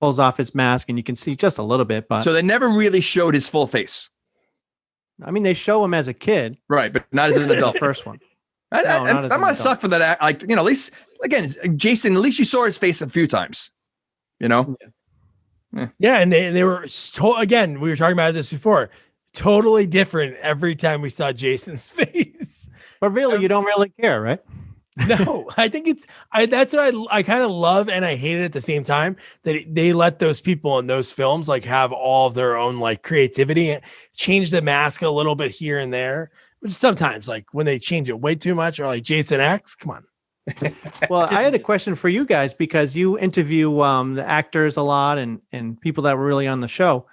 Speaker 4: pulls off his mask and you can see just a little bit, but
Speaker 3: so they never really showed his full face.
Speaker 4: I mean, they show him as a kid,
Speaker 3: Right, but not as an
Speaker 4: the
Speaker 3: adult.
Speaker 4: first one.
Speaker 3: I
Speaker 4: not as
Speaker 3: that
Speaker 4: an
Speaker 3: must
Speaker 4: adult.
Speaker 3: suck for that. Like, at least, again, Jason, at least you saw his face a few times.
Speaker 2: Yeah, and they were again, we were talking about this before, totally different every time we saw Jason's face.
Speaker 4: But really, you don't really care, right?
Speaker 2: No, I think that's what I kind of love and I hate it at the same time, that they let those people in those films like have all of their own like creativity and change the mask a little bit here and there, which sometimes like when they change it way too much, or like Jason X, come on.
Speaker 4: Well, I had a question for you guys because you interview the actors a lot and people that were really on the show.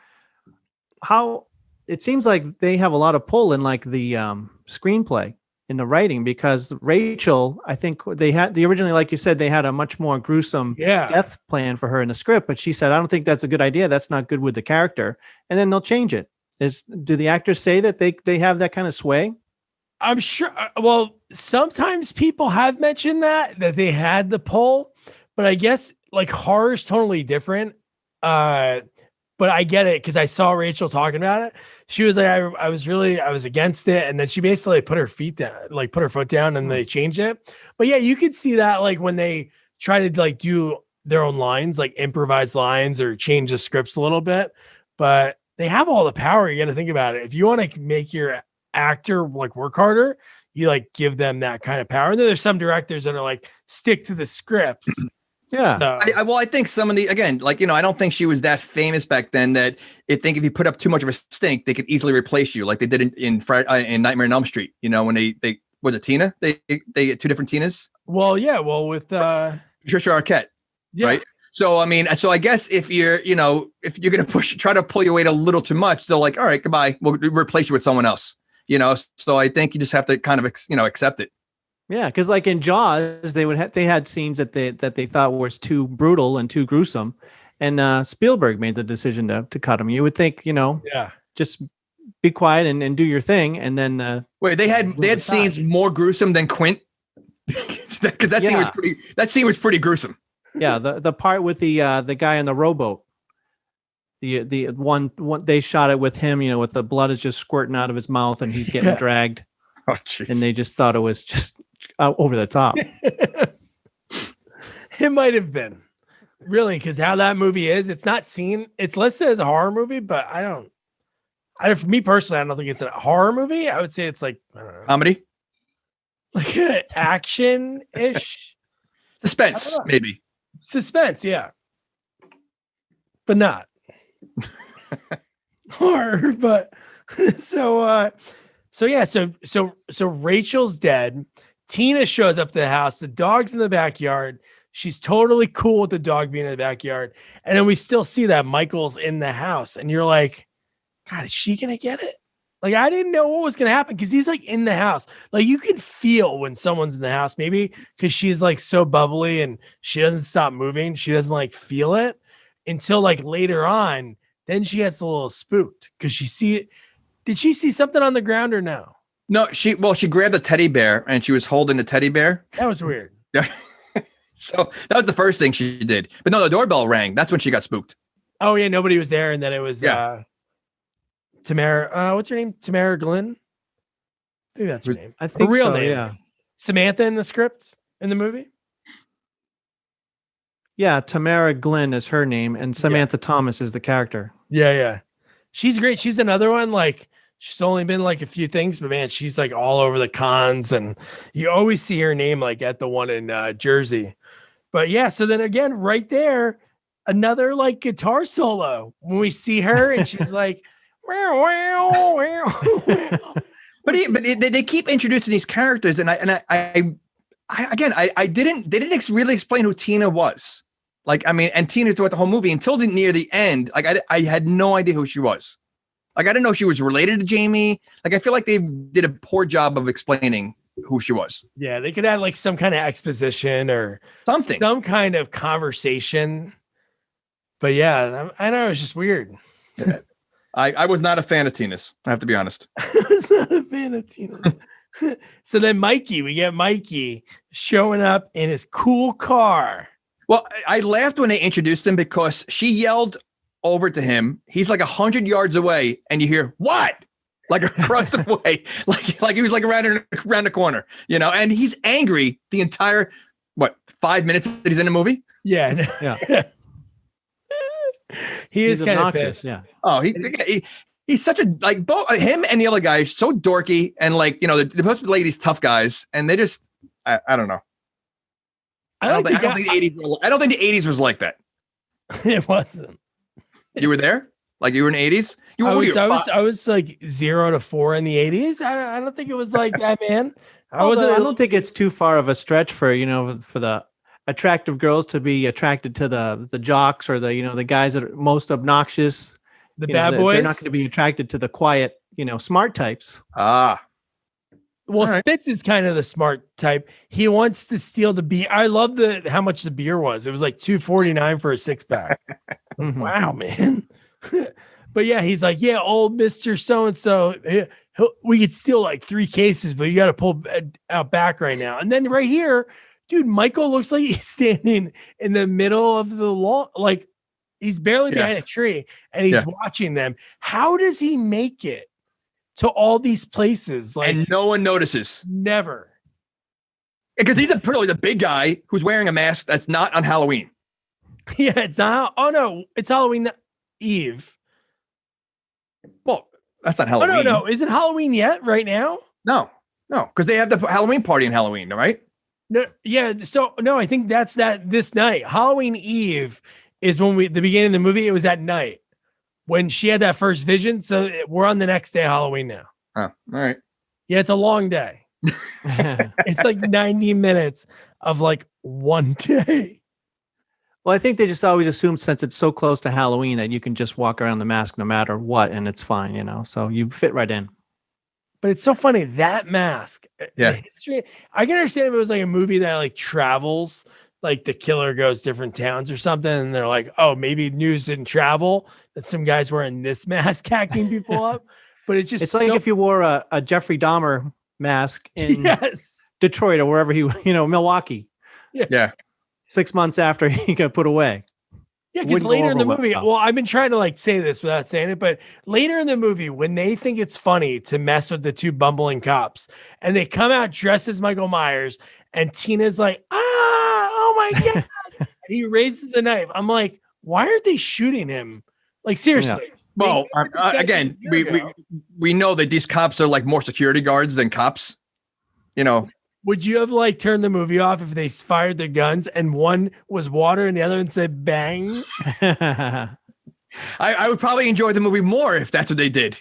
Speaker 4: How it seems like they have a lot of pull in like the screenplay in the writing, because Rachel, I think they originally, like you said, they had a much more gruesome death plan for her in the script, but she said, I don't think that's a good idea. That's not good with the character. And then they'll change it. Do the actors say that they have that kind of sway?
Speaker 2: I'm sure. Well, sometimes people have mentioned that they had the pull, but I guess like horror is totally different. But I get it because I saw Rachel talking about it. She was like, I was against it, and then she basically put her foot down, and they changed it. But yeah, you could see that like when they try to like do their own lines, like improvise lines or change the scripts a little bit. But they have all the power. You got to think about it. If you want to make your actor like work harder, you like give them that kind of power. And then there's some directors that are like stick to the scripts.
Speaker 4: Yeah.
Speaker 2: So,
Speaker 3: I think some of the, again, like, I don't think she was that famous back then that I think if you put up too much of a stink, they could easily replace you, like they did in Nightmare on Elm Street. When they was it Tina? They get two different Tinas.
Speaker 2: well, yeah. Well, with
Speaker 3: Patricia Arquette,
Speaker 2: yeah.
Speaker 3: right? So I guess if you're gonna try to pull your weight a little too much, they're like, all right, goodbye. We'll replace you with someone else. So I think you just have to kind of accept it.
Speaker 4: Yeah, because like in Jaws, they had scenes that they thought was too brutal and too gruesome, and Spielberg made the decision to cut them. You would think, just be quiet and do your thing, and then
Speaker 3: wait, they had scenes more gruesome than Quint, because that scene was pretty gruesome.
Speaker 4: Yeah, the part with the guy on the rowboat, the one they shot it with him, with the blood is just squirting out of his mouth and he's getting dragged.
Speaker 3: Oh, jeez.
Speaker 4: And they just thought it was just over the top.
Speaker 2: It might have been really, because how that movie is, it's not seen. It's listed as a horror movie, but for me personally, I don't think it's a horror movie. I would say it's like, I don't know,
Speaker 3: Comedy,
Speaker 2: like action-ish.
Speaker 3: suspense, maybe.
Speaker 2: Suspense, yeah, but not horror. But so Rachel's dead. Tina shows up to the house. The dog's in the backyard. She's totally cool with the dog being in the backyard. And then we still see that Michael's in the house. And you're like, God, is she going to get it? Like, I didn't know what was going to happen because he's like in the house. Like, you can feel when someone's in the house, maybe because she's like so bubbly and she doesn't stop moving. She doesn't like feel it until like later on. Then she gets a little spooked because she see it. Did she see something on the ground or no?
Speaker 3: No, she grabbed a teddy bear and she was holding the teddy bear.
Speaker 2: That was weird.
Speaker 3: Yeah. So that was the first thing she did. But no, the doorbell rang. That's when she got spooked.
Speaker 2: Oh yeah, nobody was there, and then it was Tamara. What's her name? Tamara Glenn. I think that's her name.
Speaker 4: I think
Speaker 2: her real
Speaker 4: so,
Speaker 2: name.
Speaker 4: Yeah.
Speaker 2: Samantha in the script in the movie.
Speaker 4: Yeah, Tamara Glenn is her name, and Samantha Thomas is the character.
Speaker 2: Yeah. She's great. She's another one. Like, she's only been like a few things, but man, she's like all over the cons, and you always see her name like at the one in Jersey. But yeah, so then again, right there, another like guitar solo when we see her, and she's like, wow, wow, wow.
Speaker 3: But they keep introducing these characters, and I didn't really explain who Tina was. Like, I mean, and Tina throughout the whole movie until near the end, like I had no idea who she was. Like, I didn't know she was related to Jamie. Like, I feel like they did a poor job of explaining who she was.
Speaker 2: Yeah, they could add like some kind of exposition or
Speaker 3: something,
Speaker 2: some kind of conversation. But yeah, I know, it's just weird.
Speaker 3: I was not a fan of Tina's. I have to be honest.
Speaker 2: I was not a fan of Tina. So then we get Mikey showing up in his cool car.
Speaker 3: Well, I laughed when they introduced him because she yelled over to him. He's like 100 yards away, and you hear what? Like across the way, like he was like around the corner, you know. And he's angry the entire 5 minutes that he's in the movie.
Speaker 2: Yeah. He is kind of pissed.
Speaker 4: Yeah.
Speaker 3: Oh, he's such a like both him and the other guy so dorky, and like, you know, they're supposed to play these tough guys, and they just I don't know. I don't think the 80s was like that.
Speaker 2: It wasn't.
Speaker 3: You were there? Like, you were in the 80s?
Speaker 2: I was like 0 to 4 in the 80s. I don't think it was like that, man. I
Speaker 4: don't think it's too far of a stretch for the attractive girls to be attracted to the jocks or the guys that are most obnoxious.
Speaker 2: The bad boys.
Speaker 4: They're not going to be attracted to the quiet, smart types.
Speaker 2: Well, right. Spitz is kind of the smart type. He wants to steal the beer. I love how much the beer was. It was like $2.49 for a 6-pack.
Speaker 4: Mm-hmm.
Speaker 2: Wow, man. But yeah, he's like, yeah, old Mr. So-and-so, we could steal like 3 cases, but you got to pull out back right now. And then right here, dude, Michael looks like he's standing in the middle of the lawn. Like, he's barely behind a tree, and he's watching them. How does he make it to all these places? Like,
Speaker 3: and no one notices.
Speaker 2: Never.
Speaker 3: Because he's a big guy who's wearing a mask that's not on Halloween.
Speaker 2: Yeah, it's not. Oh no, it's Halloween Eve.
Speaker 3: Well, that's not Halloween.
Speaker 2: Oh no, is it Halloween yet? Right now?
Speaker 3: No, because they have the Halloween party on Halloween, right?
Speaker 2: No, yeah. So no, I think that's this night. Halloween Eve is when the beginning of the movie. It was at night when she had that first vision. So we're on the next day of Halloween now.
Speaker 3: Oh, all right.
Speaker 2: Yeah, it's a long day. It's like 90 minutes of like one day.
Speaker 4: Well, I think they just always assume since it's so close to Halloween that you can just walk around the mask no matter what, and it's fine, so you fit right in.
Speaker 2: But it's so funny, that mask.
Speaker 3: Yeah.
Speaker 2: The history, I can understand if it was like a movie that like travels, like the killer goes different towns or something, and they're like, oh, maybe news didn't travel, that some guys wearing this mask hacking people up. But it's
Speaker 4: like if you wore a Jeffrey Dahmer mask in Detroit or wherever Milwaukee.
Speaker 3: Yeah.
Speaker 4: 6 months after he got put away.
Speaker 2: Yeah, because later in the movie, well, I've been trying to like say this without saying it, but later in the movie, when they think it's funny to mess with the 2 bumbling cops, and they come out dressed as Michael Myers, and Tina's like, oh my God. And he raises the knife. I'm like, why aren't they shooting him? Like, seriously.
Speaker 3: Yeah. Well, again, we know that these cops are like more security guards than cops,
Speaker 2: Would you have like turned the movie off if they fired their guns and one was water and the other one said bang?
Speaker 3: I would probably enjoy the movie more if that's what they did.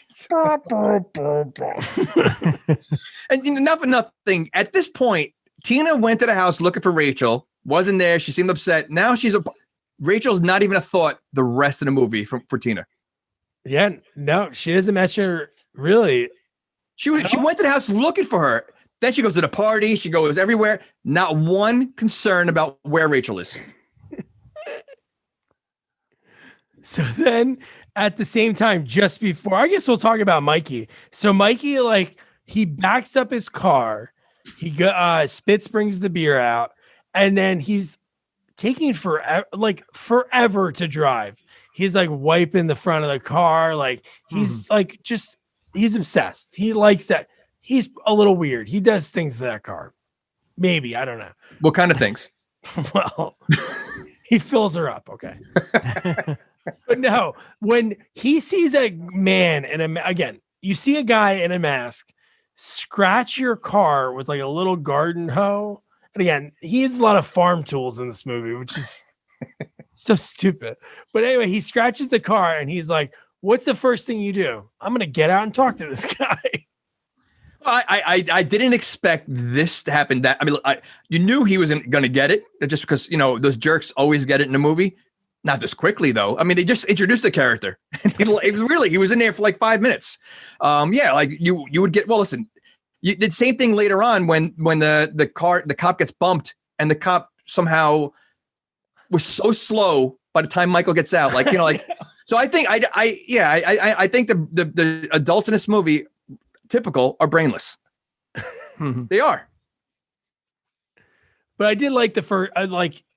Speaker 3: And enough of nothing. At this point, Tina went to the house looking for Rachel, Wasn't there. She seemed upset. Now Rachel's not even a thought the rest of the movie for Tina.
Speaker 2: Yeah, no, she doesn't mention her really.
Speaker 3: She went to the house looking for her. Then she goes to the party. She goes everywhere. Not one concern about where Rachel is.
Speaker 2: So then at the same time, just before, I guess we'll talk about Mikey. So Mikey, like, he backs up his car. Spitz brings the beer out, and then he's taking forever to drive. He's like wiping the front of the car. Like he's he's obsessed. He likes that. He's a little weird. He does things to that car. Maybe, I don't know.
Speaker 3: What kind of things?
Speaker 2: Well, he fills her up. Okay. But no, when he sees a man again, you see a guy in a mask scratch your car with like a little garden hoe. And again, he has a lot of farm tools in this movie, which is so stupid. But anyway, he scratches the car and he's like, what's the first thing you do? I'm going to get out and talk to this guy.
Speaker 3: I didn't expect this to happen. You knew he wasn't going to get it just because, those jerks always get it in a movie. Not this quickly, though. I mean, they just introduced the character. He was in there for like 5 minutes. Like you would get. Well, listen, you did the same thing later on when the cop gets bumped and the cop somehow was so slow by the time Michael gets out. Like So I think I think the adults in this movie, typical, are brainless. They are.
Speaker 2: But I did like the first.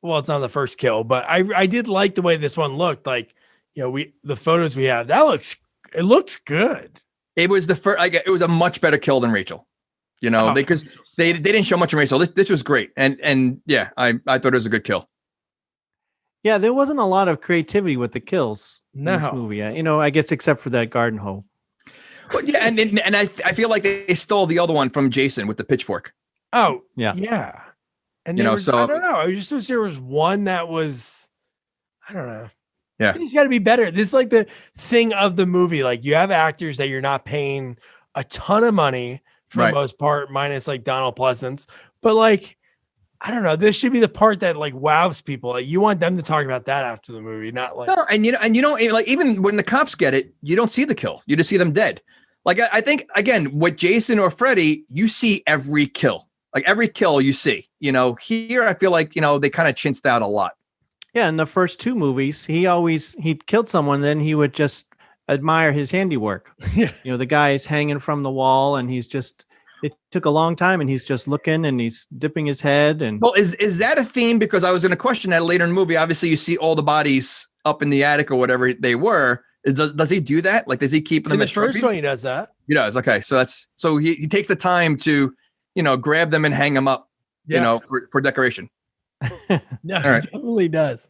Speaker 2: It's not the first kill, but I did like the way this one looked. Like, the photos we have, it looks good.
Speaker 3: It was the first. It was a much better kill than Rachel. Because they didn't show much of Rachel. This was great, and yeah, I thought it was a good kill.
Speaker 4: Yeah, there wasn't a lot of creativity with the kills in this
Speaker 2: No.
Speaker 4: movie. I guess except for that garden hoe.
Speaker 3: Well, yeah, and I feel like they stole the other one from Jason with the pitchfork.
Speaker 2: Oh,
Speaker 4: yeah.
Speaker 2: And I don't know. I just wish there was one that was, I don't know.
Speaker 3: Yeah.
Speaker 2: He's got to be better. This is like the thing of the movie. Like, you have actors that you're not paying a ton of money for the most part, minus like Donald Pleasance. But like, I don't know. This should be the part that like wows people. Like, you want them to talk about that after the movie, not like.
Speaker 3: No, and you don't like, even when the cops get it, you don't see the kill. You just see them dead. Like, I think again, with Jason or Freddy, you see every kill. Like every kill you see. Here I feel like they kind of chinsed out a lot.
Speaker 4: Yeah, in the first two movies, he killed someone, then he would just admire his handiwork.
Speaker 2: Yeah.
Speaker 4: The guy is hanging from the wall, and it took a long time, and he's just looking, and he's dipping his head. And
Speaker 3: well, is that a theme? Because I was going to question that later in the movie. Obviously, you see all the bodies up in the attic or whatever they were. Does he do that? Like, does he keep them
Speaker 2: In the
Speaker 3: as
Speaker 2: first
Speaker 3: trophies?
Speaker 2: one, he does that.
Speaker 3: He does. Okay, so he takes the time to grab them and hang them up. For decoration.
Speaker 2: No,
Speaker 3: All right.
Speaker 2: he definitely does.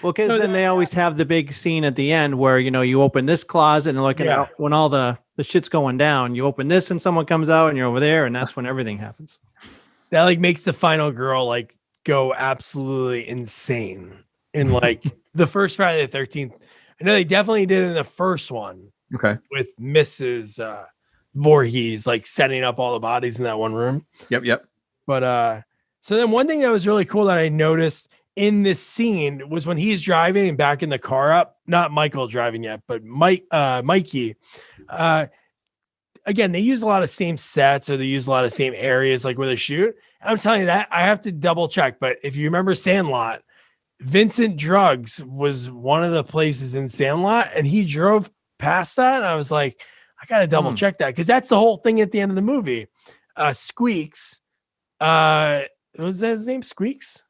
Speaker 4: well, because then they always have the big scene at the end where you open this closet and like when all the shit's going down, you open this and someone comes out and you're over there, and that's when everything happens.
Speaker 2: That like makes the final girl like go absolutely insane in like the first Friday the 13th. I know they definitely did it in the first one.
Speaker 3: Okay.
Speaker 2: With Mrs. Voorhees like setting up all the bodies in that one room.
Speaker 3: Yep.
Speaker 2: But so then one thing that was really cool that I noticed in this scene was when he's driving and backing the car up, not Michael driving yet, but Mikey. Again, they use a lot of same sets, or they use a lot of same areas like where they shoot. And I'm telling you that I have to double check, but if you remember Sandlot, Vincent Drugs was one of the places in Sandlot, and he drove past that, and I was like, I gotta double check that, because that's the whole thing at the end of the movie. Squeaks, was that his name? Squeaks?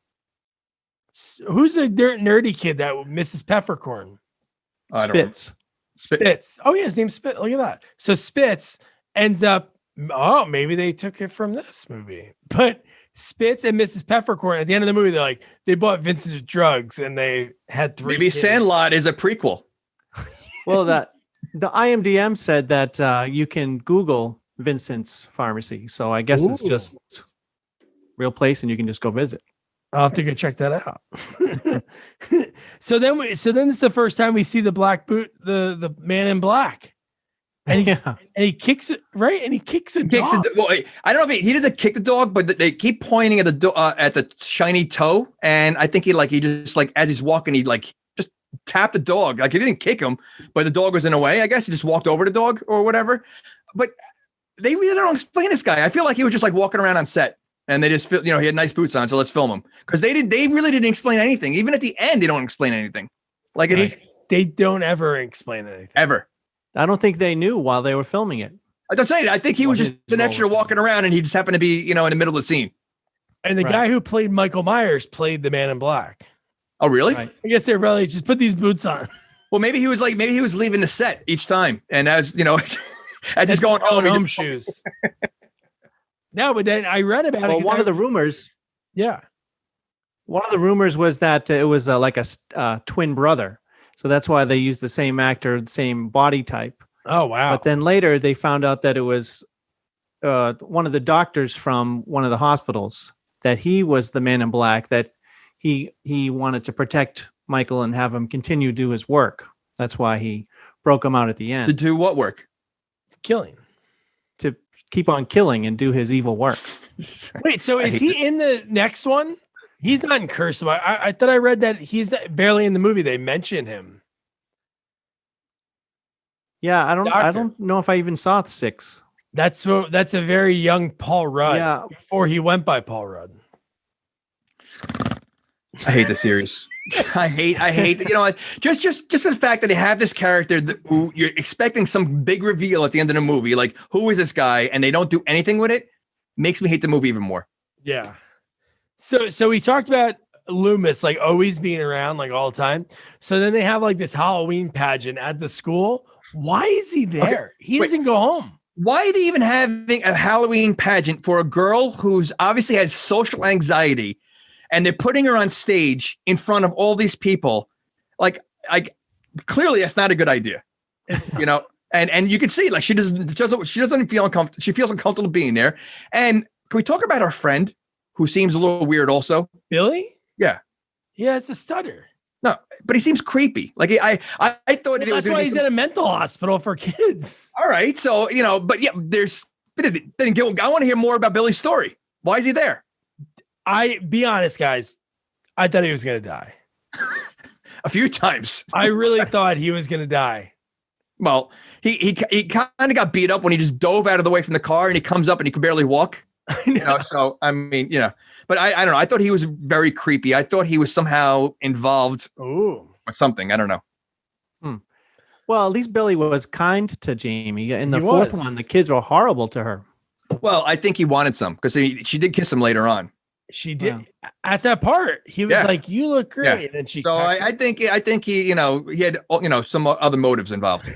Speaker 2: Who's the nerdy kid that Mrs. Peppercorn? Spitz. Oh yeah, his name's Spitz. Look at that. So Spitz ends up. Oh, maybe they took it from this movie, but Spitz and Mrs. Peppercorn at the end of the movie, they bought Vincent's drugs and they had 3
Speaker 3: Maybe
Speaker 2: kids.
Speaker 3: Sandlot is a prequel.
Speaker 4: Well, the IMDb said that you can Google Vincent's Pharmacy, so I guess it's just real place, and you can just go visit.
Speaker 2: I'll have to go check that out. So then this is the first time we see the black boot, the man in black. And
Speaker 4: Yeah.
Speaker 2: he kicks it right, and he kicks it.
Speaker 3: Well, I don't know if he doesn't kick the dog, but they keep pointing at the shiny toe, and I think he just as he's walking, he just tapped the dog. Like he didn't kick him, but the dog was in a way. I guess he just walked over the dog or whatever. But they really don't explain this guy. I feel like he was just walking around on set, and they just he had nice boots on, so let's film him because they really didn't explain anything. Even at the end, they don't explain anything.
Speaker 2: They don't ever explain anything
Speaker 3: ever.
Speaker 4: I don't think they knew while they were filming it.
Speaker 3: I'm saying, I think he was just an extra walking around, and he just happened to be, in the middle of the scene.
Speaker 2: And the guy who played Michael Myers played the Man in Black.
Speaker 3: Oh, really?
Speaker 4: Right.
Speaker 2: I guess they really just put these boots on.
Speaker 3: Well, maybe he was leaving the set each time, and as as he's going home
Speaker 2: shoes. No, but then I read about it.
Speaker 4: Well, one of the rumors was that it was like a twin brother. So that's why they used the same actor, the same body type.
Speaker 2: Oh, wow.
Speaker 4: But then later they found out that it was one of the doctors from one of the hospitals, that he was the Man in Black, that he wanted to protect Michael and have him continue to do his work. That's why he broke him out at the end.
Speaker 3: To do what work?
Speaker 2: Killing.
Speaker 4: To keep on killing and do his evil work.
Speaker 2: Wait, so is he in the next one? He's not in Curse. I thought I read that he's barely in the movie. They mention him.
Speaker 4: Yeah, I don't know if I even saw 6.
Speaker 2: That's a very young Paul Rudd.
Speaker 4: Yeah.
Speaker 2: Before he went by Paul Rudd.
Speaker 3: I hate the series. I hate just the fact that they have this character who you're expecting some big reveal at the end of the movie, like who is this guy, and they don't do anything with it, makes me hate the movie even more.
Speaker 2: Yeah. So we talked about Loomis always being around all the time. So then they have this Halloween pageant at the school. Why is he there? Okay, he doesn't go home.
Speaker 3: Why are they even having a Halloween pageant for a girl who's obviously has social anxiety, and they're putting her on stage in front of all these people? Clearly that's not a good idea. And you can see she doesn't feel uncomfortable. She feels uncomfortable being there. And can we talk about our friend who seems a little weird also?
Speaker 2: Billy?
Speaker 3: Yeah.
Speaker 2: Yeah, it's a stutter.
Speaker 3: No, but he seems creepy. I thought
Speaker 2: that's why he's in a mental hospital for kids.
Speaker 3: All right, so but yeah, I want to hear more about Billy's story. Why is he there?
Speaker 2: Be honest, guys. I thought he was gonna die.
Speaker 3: A few times. I
Speaker 2: really thought he was gonna die.
Speaker 3: Well, he kind of got beat up when he just dove out of the way from the car, and he comes up and he could barely walk. So I mean, but I don't know. I thought he was very creepy. I thought he was somehow involved with something. I don't know.
Speaker 4: Well, at least Billy was kind to Jamie. In the fourth one, the kids were horrible to her.
Speaker 3: Well, I think he wanted some because she did kiss him later on.
Speaker 2: She did at that part. He was like, "You look great," and then she.
Speaker 3: So I think he he had some other motives involved.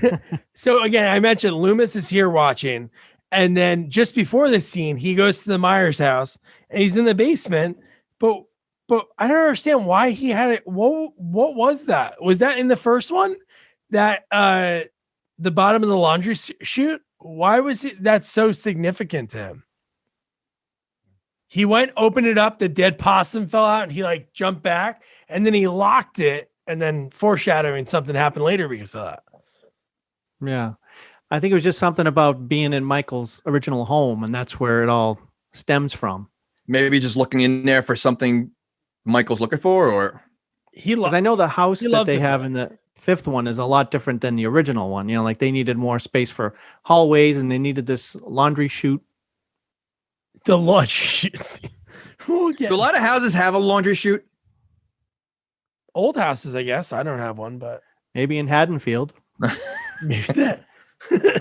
Speaker 2: So again, I mentioned Loomis is here watching. And then just before this scene, he goes to the Myers house and he's in the basement. But I don't understand why he had it. What was that? Was that in the first one? That the bottom of the laundry chute? Why was that so significant to him? He went, opened it up, the dead possum fell out, and he jumped back, and then he locked it, and then foreshadowing something happened later because of that.
Speaker 4: Yeah. I think it was just something about being in Michael's original home, and that's where it all stems from.
Speaker 3: Maybe just looking in there for something Michael's looking for, or
Speaker 4: because I know the house that they have in the fifth one is a lot different than the original one. They needed more space for hallways, and they needed this laundry chute.
Speaker 2: The laundry chute.
Speaker 3: Do a lot of houses have a laundry chute?
Speaker 2: Old houses, I guess. I don't have one, but
Speaker 4: maybe in Haddonfield.
Speaker 2: Maybe that.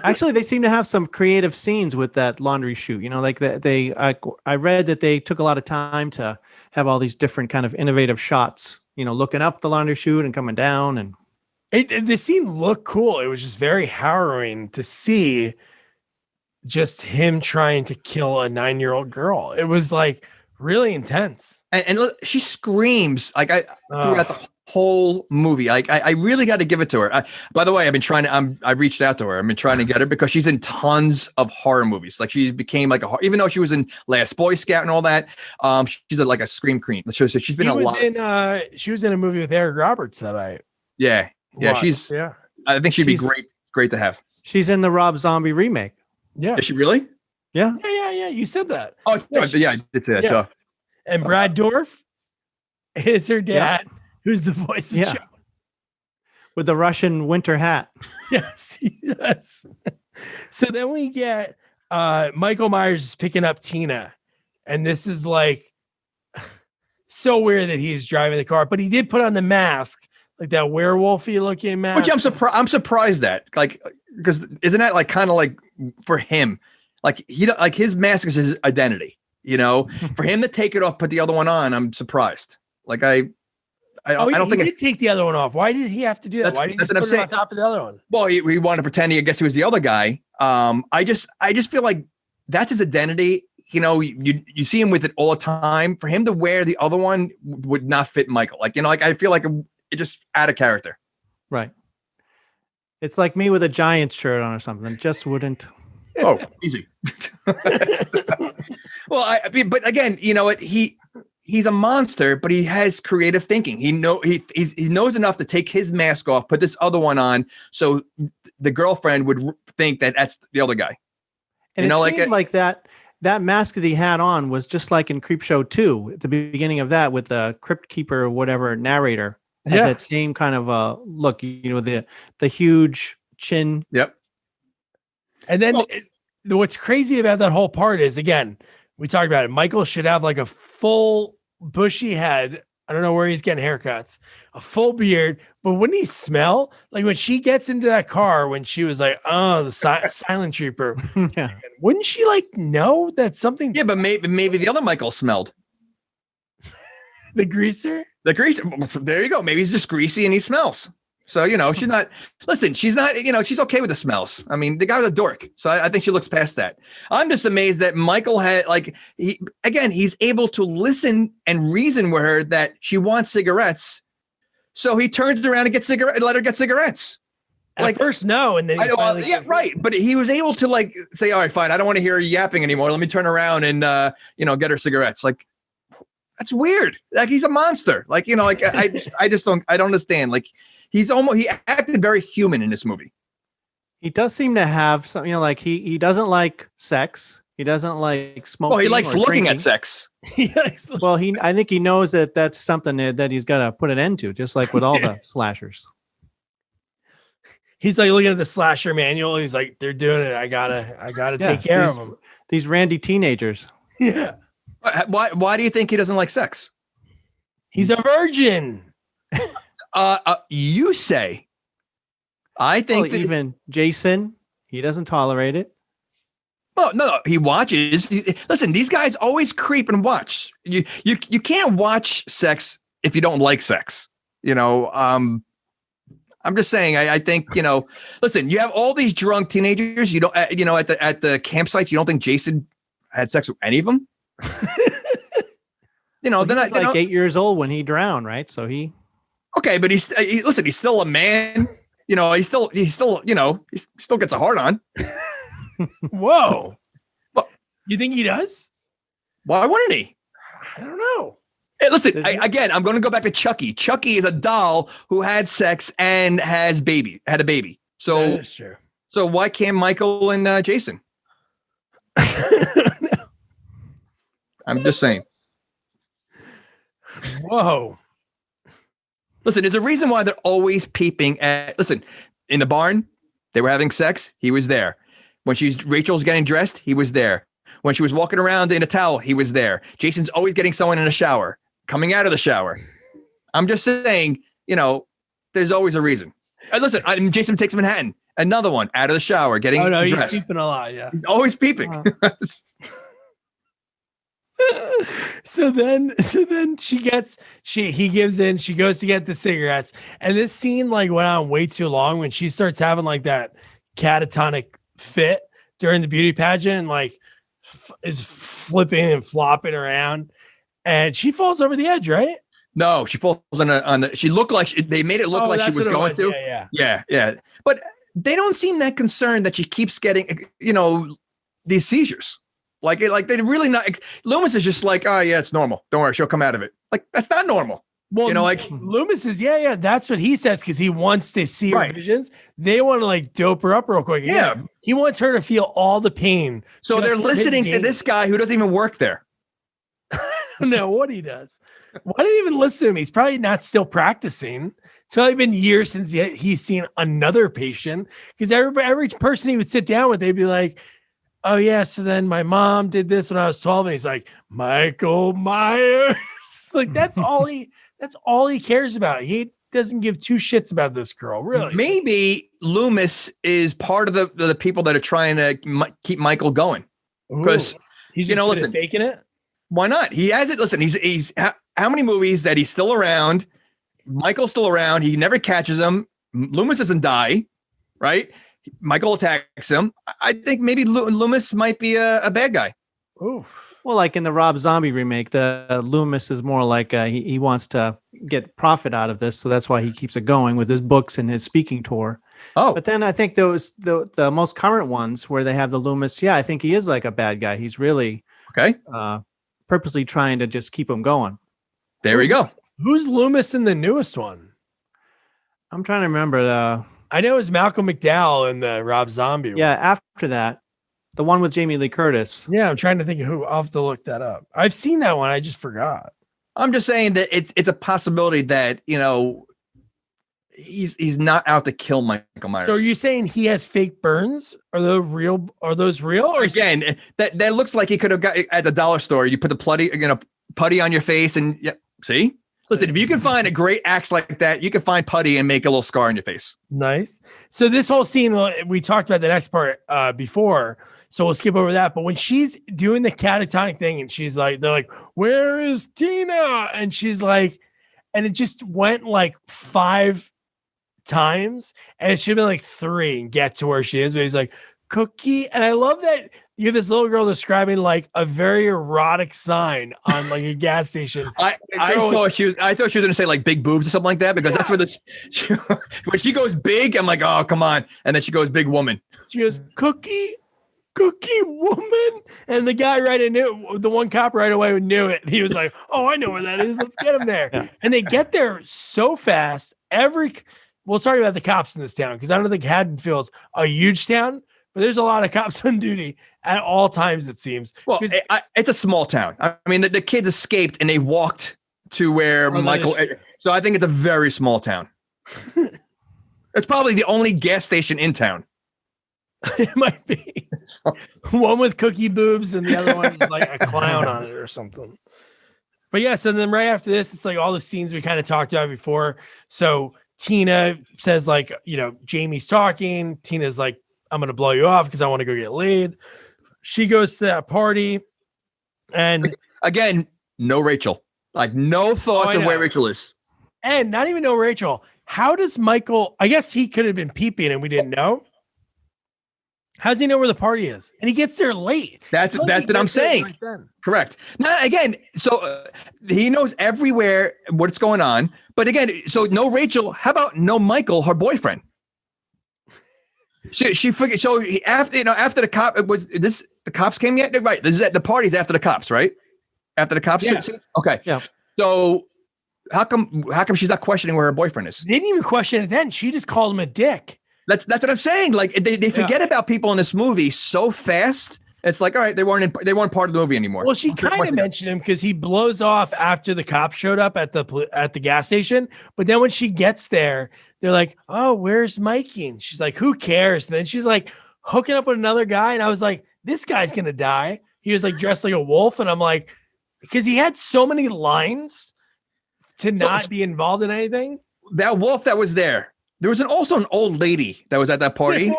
Speaker 4: Actually, they seem to have some creative scenes with that laundry chute. I read that they took a lot of time to have all these different kind of innovative shots. Looking up the laundry chute and coming down, and
Speaker 2: the scene looked cool. It was just very harrowing to see just him trying to kill a 9-year-old girl. It was really intense.
Speaker 3: And look, she screams throughout the whole movie. I really got to give it to her. By the way, I've been trying to. I reached out to her. I've been trying to get her because she's in tons of horror movies. She became even though she was in Last Boy Scout and all that. She's a scream queen. So she's been
Speaker 2: she was in a movie with Eric Roberts that I.
Speaker 3: Yeah.
Speaker 2: Watched.
Speaker 3: I think she'd be great to have.
Speaker 4: She's in the Rob Zombie remake.
Speaker 2: Yeah.
Speaker 3: Is she really?
Speaker 4: Yeah.
Speaker 2: Yeah. You said that.
Speaker 3: Oh, yeah, I did say that.
Speaker 2: Yeah.
Speaker 3: Duh.
Speaker 2: And Brad Dorff is her dad,
Speaker 4: Yep.
Speaker 2: who's the voice of
Speaker 4: Yeah.
Speaker 2: Joe.
Speaker 4: With the Russian winter hat.
Speaker 2: Yes, yes. So then we get Michael Myers is picking up Tina, and this is like so weird that he's driving the car, but he did put on the mask, like that werewolfy looking mask.
Speaker 3: Which I'm surprised at, like, because isn't that like kind of like for him, like like his mask is his identity, for him to take it off, put the other one on. I'm surprised. Like I don't think
Speaker 2: he did take the other one off. Why did he have to do that? Why did he just put it on top of the other one?
Speaker 3: Well, he wanted to pretend I guess he was the other guy. I just feel like that's his identity. You see him with it all the time. For him to wear the other one would not fit Michael. Like, I feel like it just out of character.
Speaker 4: Right. It's like me with a Giants shirt on or something. It just wouldn't.
Speaker 3: Oh, easy. Well, but again, you know what? He's a monster, but he has creative thinking. He knows enough to take his mask off, put this other one on, so the girlfriend would think that that's the other guy.
Speaker 4: And it seemed like that mask that he had on was just like in Creepshow 2 at the beginning of that with the crypt keeper or whatever narrator. Had that same kind of look, the huge chin.
Speaker 3: Yep.
Speaker 2: And then what's crazy about that whole part is, again, we talked about it. Michael should have like a full bushy head. I don't know where he's getting haircuts, a full beard, but wouldn't he smell like when she gets into that car, when she was like, oh, the silent trooper,
Speaker 4: Yeah.
Speaker 2: Wouldn't she like know that something?
Speaker 3: Yeah, but maybe the other Michael smelled.
Speaker 2: The greaser?
Speaker 3: The grease. There you go. Maybe he's just greasy and he smells. So, she's not, listen, she's not, she's okay with the smells. I mean, the guy was a dork. So I think she looks past that. I'm just amazed that Michael had he's able to listen and reason with her that she wants cigarettes. So he turns around and let her get cigarettes.
Speaker 2: At first, no. And then,
Speaker 3: right. But he was able to say, all right, fine. I don't want to hear her yapping anymore. Let me turn around and, get her cigarettes. Like, that's weird. Like, he's a monster. I don't understand. Like, he acted very human in this movie.
Speaker 4: He does seem to have something, he doesn't like sex. He doesn't like smoking.
Speaker 3: Well, he likes looking
Speaker 4: drinking.
Speaker 3: at sex.
Speaker 4: Well, I think he knows that that's something that he's got to put an end to, just like with all the slashers.
Speaker 2: He's like looking at the slasher manual. He's like, they're doing it. I gotta take care of them.
Speaker 4: These randy teenagers.
Speaker 2: Yeah.
Speaker 3: Why do you think he doesn't like sex?
Speaker 2: He's a virgin.
Speaker 3: You say. I think that
Speaker 4: even Jason, he doesn't tolerate it.
Speaker 3: Well, no, he watches. Listen, these guys always creep and watch. You can't watch sex if you don't like sex. I'm just saying. I think Listen, you have all these drunk teenagers. You don't. At the campsites, you don't think Jason had sex with any of them? He was like 8 years old when he drowned, right? So he. Okay, but he's still a man. He still gets a hard on.
Speaker 2: Whoa. Well, you think he does?
Speaker 3: Why wouldn't he?
Speaker 2: I don't know.
Speaker 3: Hey, listen, again, I'm going to go back to Chucky. Chucky is a doll who had sex and had a baby. So
Speaker 2: that's true.
Speaker 3: So why can't Michael and Jason? I'm just saying.
Speaker 2: Whoa.
Speaker 3: Listen, there's a reason why they're always peeping listen, in the barn, they were having sex. He was there. When Rachel's getting dressed, he was there. When she was walking around in a towel, he was there. Jason's always getting someone in a shower, coming out of the shower. I'm just saying, there's always a reason. Listen, Jason Takes Manhattan, another one out of the shower, getting dressed.
Speaker 2: He's peeping a lot. Yeah.
Speaker 3: He's always peeping.
Speaker 2: So then he gives in, she goes to get the cigarettes, and this scene went on way too long when she starts having that catatonic fit during the beauty pageant and is flipping and flopping around, and she falls over the edge, right?
Speaker 3: No, she falls on the she looked like they made it look like she was going to. Yeah. But they don't seem that concerned that she keeps getting these seizures. Like they really not. Loomis is just like, oh yeah, it's normal. Don't worry, she'll come out of it. Like, that's not normal.
Speaker 2: Well,
Speaker 3: like
Speaker 2: Loomis is, yeah, that's what he says because he wants to see her visions. They want to like dope her up real quick.
Speaker 3: Yeah.
Speaker 2: He wants her to feel all the pain.
Speaker 3: So they're listening to this guy who doesn't even work there.
Speaker 2: I don't know what he does. Why do they even listen to him? He's probably not still practicing. It's probably been years since he's seen another patient because every person he would sit down with, they'd be like, oh, yeah, so then my mom did this when I was 12. And he's like, Michael Myers. Like, that's all he cares about. He doesn't give two shits about this girl, really.
Speaker 3: Maybe Loomis is part of the people that are trying to keep Michael going. Because,
Speaker 2: he's just listen, faking it.
Speaker 3: Why not? He has it. Listen, he's how many movies that he's still around? Michael's still around. He never catches him. Loomis doesn't die, right? Michael attacks him. I think maybe Loomis might be a bad guy.
Speaker 2: Ooh.
Speaker 4: Well, like in the Rob Zombie remake, the Loomis is more like he wants to get profit out of this, so that's why he keeps it going with his books and his speaking tour.
Speaker 3: Oh,
Speaker 4: but then I think those the most current ones where they have the Loomis, I think he is like a bad guy. He's really purposely trying to just keep him going.
Speaker 3: There we go.
Speaker 2: Who's Loomis in the newest one?
Speaker 4: I'm trying to remember.
Speaker 2: I know it's Malcolm McDowell in the Rob Zombie one.
Speaker 4: Yeah, after that. The one with Jamie Lee Curtis.
Speaker 2: Yeah, I'm trying to think of who. I'll have to look that up. I've seen that one. I just forgot.
Speaker 3: I'm just saying that it's a possibility that, he's not out to kill Michael Myers.
Speaker 2: So are you saying he has fake burns? Are those real? Or
Speaker 3: again, that looks like he could have got at the dollar store. You put the putty on your face and see? Listen, if you can find a great axe like that, you can find putty and make a little scar on your face.
Speaker 2: Nice. So this whole scene, we talked about the next part before, so we'll skip over that. But when she's doing the catatonic thing and she's like, they're like, where is Tina? And she's like, and it just went like 5 times and it should have been like 3 and get to where she is. But he's like, cookie. And I love that you have this little girl describing like a very erotic sign on like a gas station.
Speaker 3: I thought she was going to say like big boobs or something like that because that's where when she goes big, I'm like, oh, come on. And then she goes big woman.
Speaker 2: She goes, cookie woman. And the guy the one cop right away knew it. He was like, oh, I know where that is. Let's get him there. Yeah. And they get there so fast. We'll talk about the cops in this town because I don't think Haddonfield's a huge town, but there's a lot of cops on duty at all times, it seems. Well,
Speaker 3: it's a small town. I mean, the kids escaped and they walked to where Michael. So I think it's a very small town. It's probably the only gas station in town.
Speaker 2: It might be. One with cookie boobs and the other one is like a clown on it or something. But yeah, so then right after this, it's like all the scenes we kind of talked about before. So Tina says like, Jamie's talking. Tina's like, I'm going to blow you off because I want to go get laid. She goes to that party and
Speaker 3: again, no Rachel, like no thoughts of where Rachel is.
Speaker 2: And not even know Rachel. How does Michael, I guess he could have been peeping and we didn't know. How does he know where the party is? And he gets there late.
Speaker 3: That's what I'm saying. Right. Correct. Now, again, so he knows everywhere what's going on. But again, so no Rachel. How about no Michael, her boyfriend? She figured. So after the cop, the cops came yet? Right. This is at the party's after the cops, right? After the cops.
Speaker 2: Yeah.
Speaker 3: Okay.
Speaker 4: Yeah.
Speaker 3: So how come she's not questioning where her boyfriend is?
Speaker 2: They didn't even question it then. She just called him a dick.
Speaker 3: That's what I'm saying. Like they forget about people in this movie so fast. It's like, all right, they weren't part of the movie anymore.
Speaker 2: Well, she kind of mentioned him because he blows off after the cops showed up at the gas station. But then when she gets there, they're like, "Oh, where's Mikey?" And she's like, "Who cares?" And then she's like hooking up with another guy, and I was like, "This guy's gonna die." He was like dressed like a wolf, and I'm like, because he had so many lines to not be involved in anything.
Speaker 3: That wolf that was there. There was also an old lady that was at that party.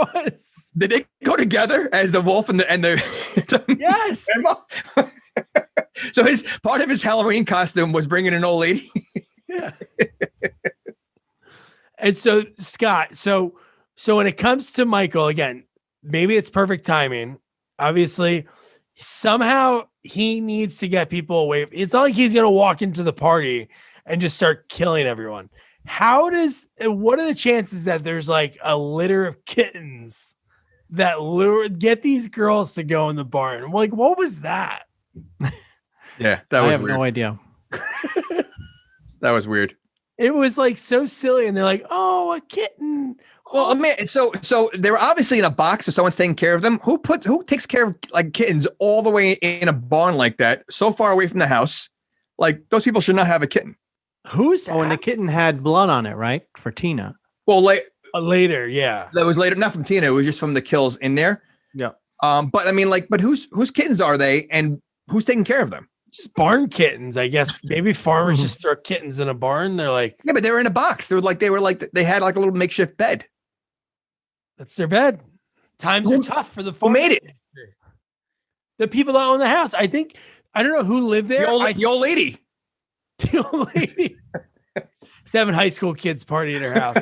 Speaker 3: Did they go together as the wolf and the
Speaker 2: yes.
Speaker 3: So part of his Halloween costume was bringing an old lady.
Speaker 2: Yeah. And so Scott, so when it comes to Michael, again, maybe it's perfect timing. Obviously, somehow he needs to get people away. It's not like he's going to walk into the party and just start killing everyone. What are the chances that there's like a litter of kittens that get these girls to go in the barn? Like, what was that?
Speaker 3: Yeah, that was
Speaker 4: I have
Speaker 3: weird.
Speaker 4: no idea.
Speaker 3: That was weird.
Speaker 2: It was like so silly, and they're like, "Oh, a kitten."
Speaker 3: Well, man, so they were obviously in a box, so someone's taking care of them. Who takes care of like kittens all the way in a barn like that, so far away from the house? Like those people should not have a kitten.
Speaker 2: Who's that?
Speaker 4: Oh, and the kitten had blood on it, right? For Tina.
Speaker 3: Well, like
Speaker 2: later, yeah.
Speaker 3: that was later, not from Tina. It was just from the kills in there.
Speaker 4: Yeah.
Speaker 3: But I mean, like, but whose kittens are they, and who's taking care of them?
Speaker 2: Just barn kittens, I guess. Maybe farmers just throw kittens in a barn. They're like,
Speaker 3: yeah, but they were in a box. They had like a little makeshift bed.
Speaker 2: that's their bed. Times are tough for the
Speaker 3: Who
Speaker 2: farm
Speaker 3: made it?
Speaker 2: industry. The people that own the house. I don't know who lived there.
Speaker 3: The old lady.
Speaker 2: The old lady. She's having high school kids party at her house.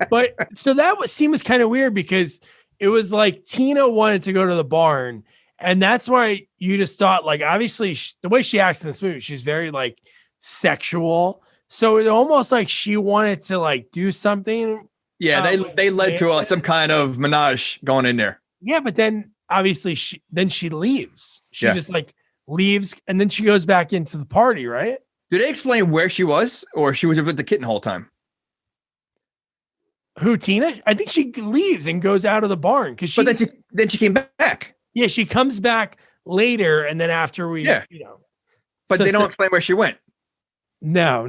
Speaker 2: But so that seems kind of weird because it was like Tina wanted to go to the barn. And that's why you just thought, like, obviously the way she acts in this movie, she's very like sexual. So it almost like she wanted to like do something.
Speaker 3: Yeah, they led to some kind of menage going in there.
Speaker 2: Yeah, but then obviously she leaves. She just like leaves, and then she goes back into the party, right?
Speaker 3: Did they explain where she was, or she was with the kitten the whole time?
Speaker 2: Who, Tina? I think she leaves and goes out of the barn because she.
Speaker 3: But then she came back.
Speaker 2: Yeah, she comes back later, and then after
Speaker 3: But they don't explain where she went.
Speaker 2: No.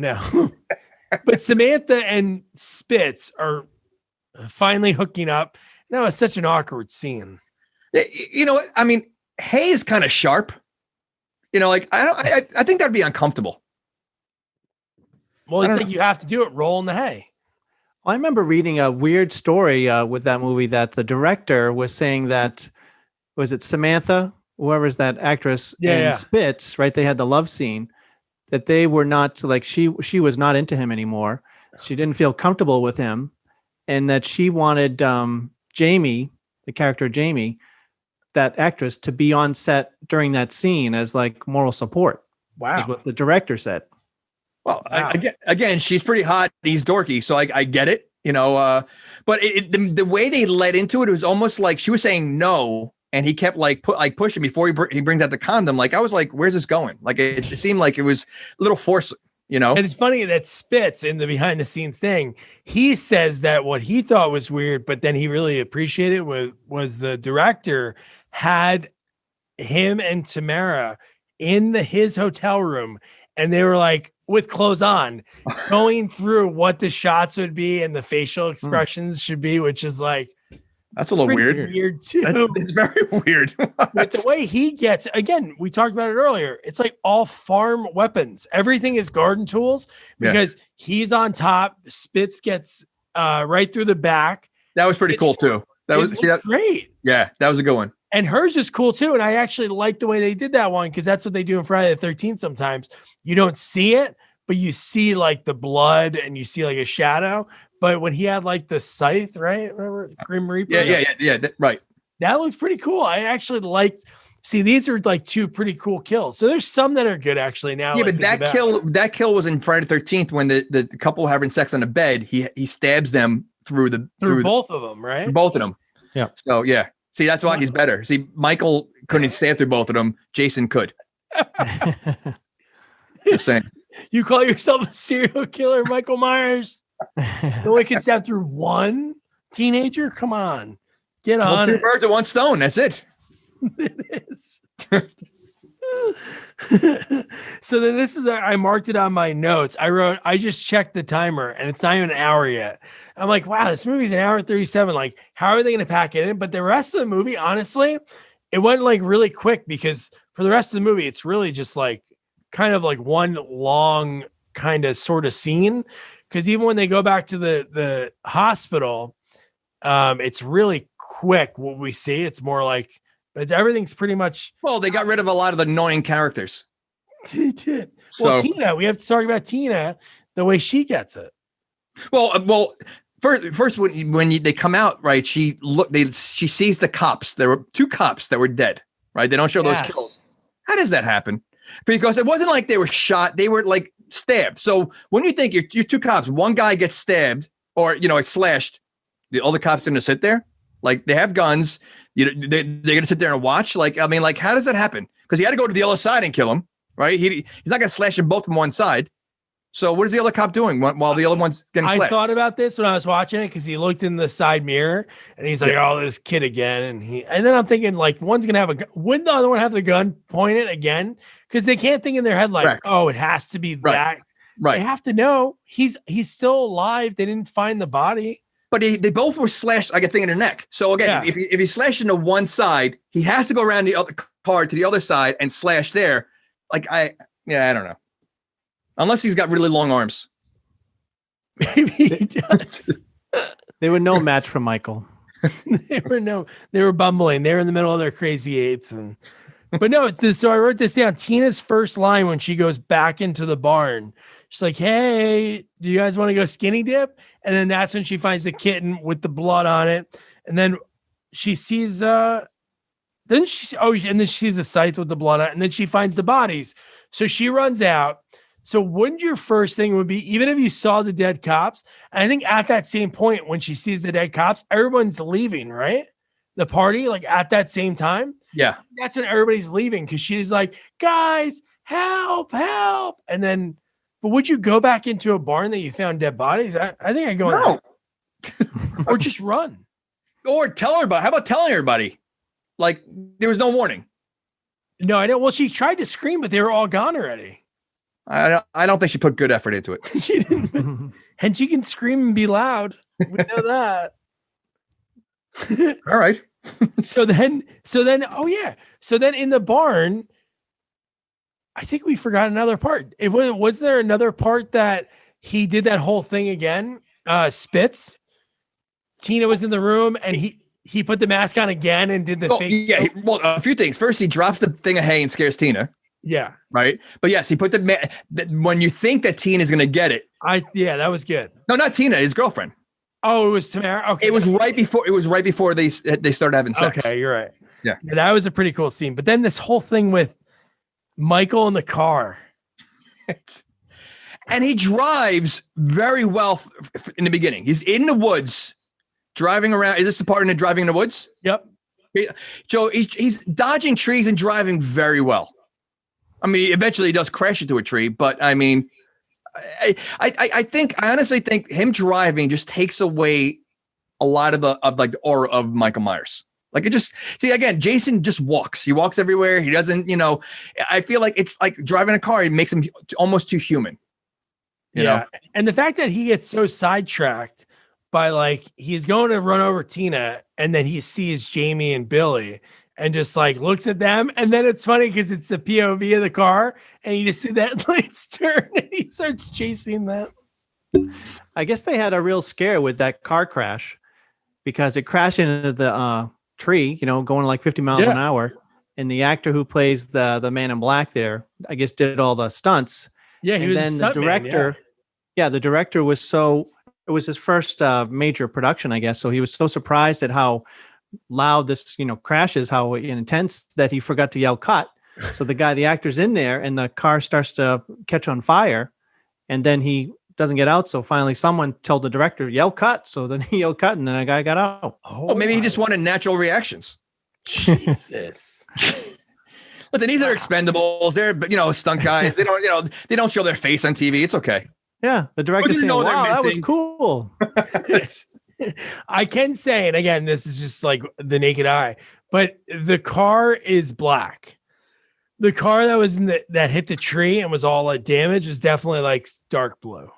Speaker 2: But Samantha and Spitz are finally hooking up. That was such an awkward scene.
Speaker 3: You know, I mean, hay is kind of sharp. You know, like I think that'd be uncomfortable.
Speaker 4: Well,
Speaker 2: it's like you have to do it, roll in the hay.
Speaker 4: I remember reading a weird story with that movie that the director was saying that, was it Samantha, whoever's that actress, and Spitz, right? They had the love scene that they were not like, she was not into him anymore. She didn't feel comfortable with him, and that she wanted Jamie, the character Jamie, that actress, to be on set during that scene as like moral support.
Speaker 2: Wow.
Speaker 4: Is what the director said.
Speaker 3: Well, wow. Again, she's pretty hot. He's dorky, so I get it, you know. But the way they led into it was almost like she was saying no, and he kept pushing before he brings out the condom. Like I was like, "Where's this going?" Like it seemed like it was a little forced, you know.
Speaker 2: And it's funny that Spitz, in the behind the scenes thing, he says that what he thought was weird, but then he really appreciated was the director had him and Tamara in his hotel room, and they were like, with clothes on, going through what the shots would be and the facial expressions should be, which is like,
Speaker 3: that's a little
Speaker 2: weird too.
Speaker 3: It's very weird.
Speaker 2: But the way he gets, again, we talked about it earlier. It's like all farm weapons. Everything is garden tools because he's on top. Spitz gets right through the back.
Speaker 3: That was pretty cool too. That was
Speaker 2: great.
Speaker 3: Yeah, that was a good one.
Speaker 2: And hers is cool too. And I actually like the way they did that one because that's what they do in Friday the 13th sometimes. You don't see it, but you see like the blood and you see like a shadow. But when he had like the scythe, right? Remember Grim Reaper?
Speaker 3: Yeah. Right.
Speaker 2: That looks pretty cool. I actually liked. See, these are like two pretty cool kills. So there's some that are good actually now.
Speaker 3: Yeah, but that kill was in Friday the 13th when the couple having sex on the bed. He stabs them through
Speaker 2: both of them, right?
Speaker 3: Both of them.
Speaker 4: Yeah.
Speaker 3: So yeah. See, that's why he's better. See, Michael couldn't stab through both of them. Jason could. Just saying.
Speaker 2: You call yourself a serial killer, Michael Myers? No one can stab through one teenager? Come on. Get on it.
Speaker 3: 2 birds with 1 stone. That's it.
Speaker 2: It is. So then this is, I marked it on my notes. I just checked the timer and it's not even an hour yet. I'm like, wow, this movie's an hour and 37. Like, how are they going to pack it in? But the rest of the movie, honestly, it went like really quick because for the rest of the movie, it's really just like kind of like one long kind of sort of scene. Because even when they go back to the hospital, it's really quick what we see. It's more like, everything's pretty much.
Speaker 3: Well, they got rid of a lot of the annoying characters.
Speaker 2: They did. Well, Tina, we have to talk about Tina, the way she gets it.
Speaker 3: Well, first when they come out, right? She sees the cops. There were 2 cops that were dead, right? They don't show those kills. How does that happen? Because it wasn't like they were shot; they were like stabbed. So when you think you're 2 cops, one guy gets stabbed or slashed, the other cops going to sit there? Like they have guns. They're going to sit there and watch. Like I mean, like how does that happen? Because he had to go to the other side and kill him, right? He's not going to slash them both from one side. So what is the other cop doing while the other one's getting
Speaker 2: I
Speaker 3: slashed?
Speaker 2: thought about this when I was watching it because he looked in the side mirror and he's like, "Oh, this kid again." And then I'm thinking, like, one's gonna have a gun. Wouldn't the other one have the gun pointed again? Because they can't think in their head like,
Speaker 3: Correct.
Speaker 2: "Oh, it has to be that."
Speaker 3: Right.
Speaker 2: They have to know he's still alive. They didn't find the body.
Speaker 3: But they both were slashed, like a thing in their neck. So again, if he slashed into one side, he has to go around the other car to the other side and slash there. Like I don't know. Unless he's got really long arms.
Speaker 2: Maybe he does.
Speaker 4: They were no match for Michael.
Speaker 2: They were bumbling. They were in the middle of their crazy eights. But no, so I wrote this down. Tina's first line when she goes back into the barn, she's like, "Hey, do you guys want to go skinny dip?" And then that's when she finds the kitten with the blood on it. And then she sees, and then she sees the sites with the blood on it. And then she finds the bodies. So she runs out. So wouldn't your first thing would be, even if you saw the dead cops, and I think at that same point when she sees the dead cops, everyone's leaving, right? The party, like at that same time.
Speaker 3: Yeah.
Speaker 2: That's when everybody's leaving because she's like, "Guys, help, help." And then, but would you go back into a barn that you found dead bodies? I think I'd go
Speaker 3: No.
Speaker 2: or just run.
Speaker 3: Or tell everybody. How about telling everybody? Like there was no warning.
Speaker 2: No, I know. Well, she tried to scream, but they were all gone already.
Speaker 3: I don't think she put good effort into it.
Speaker 2: She didn't. And she can scream and be loud. We know that.
Speaker 3: All right.
Speaker 2: So then, oh yeah. So then in the barn, I think we forgot another part. Was there another part that he did that whole thing again? Spitz. Tina was in the room and he put the mask on again and did the fake.
Speaker 3: Yeah. Well, a few things. First, he drops the thing of hay and scares Tina.
Speaker 2: Yeah.
Speaker 3: Right. But yes, he put when you think that Tina is going to get it.
Speaker 2: That was good.
Speaker 3: No, not Tina, his girlfriend.
Speaker 2: Oh, it was Tamara. Okay.
Speaker 3: It was right before they started having sex.
Speaker 2: Okay, you're right.
Speaker 3: Yeah.
Speaker 2: That was a pretty cool scene. But then this whole thing with Michael in the car.
Speaker 3: And he drives very well in the beginning. He's in the woods driving around. Is this the part in the driving in the woods?
Speaker 2: Yep.
Speaker 3: Joe, he's dodging trees and driving very well. I mean, eventually he does crash into a tree, but I mean, I honestly think him driving just takes away a lot of the aura of Michael Myers. Like it just, see, again, Jason just walks. He walks everywhere. He doesn't, I feel like it's like driving a car. It makes him almost too human. You know?
Speaker 2: And the fact that he gets so sidetracked by like, he's going to run over Tina and then he sees Jamie and Billy and just like looks at them. And then it's funny because it's the POV of the car and you just see that lights turn and he starts chasing them.
Speaker 4: I guess they had a real scare with that car crash because it crashed into the tree, going like 50 miles an hour. And the actor who plays the man in black there, I guess, did all the stunts.
Speaker 2: Yeah, he was
Speaker 4: then the director. The director was it was his first major production, I guess. So he was so surprised at how loud this, crash is, how intense, that he forgot to yell cut. So the actor's in there and the car starts to catch on fire and then he doesn't get out. So finally someone told the director, yell cut. So then he yelled cut and then the guy got out.
Speaker 3: Oh, maybe he just wanted natural reactions.
Speaker 2: Jesus.
Speaker 3: Listen, these are expendables. They're, stunt guys. They don't show their face on TV. It's okay.
Speaker 4: Yeah. The director's saying, wow, that was cool.
Speaker 2: I can say, and again, this is just like the naked eye, but the car is black. The car that was that hit the tree and was all like damaged is definitely like dark blue.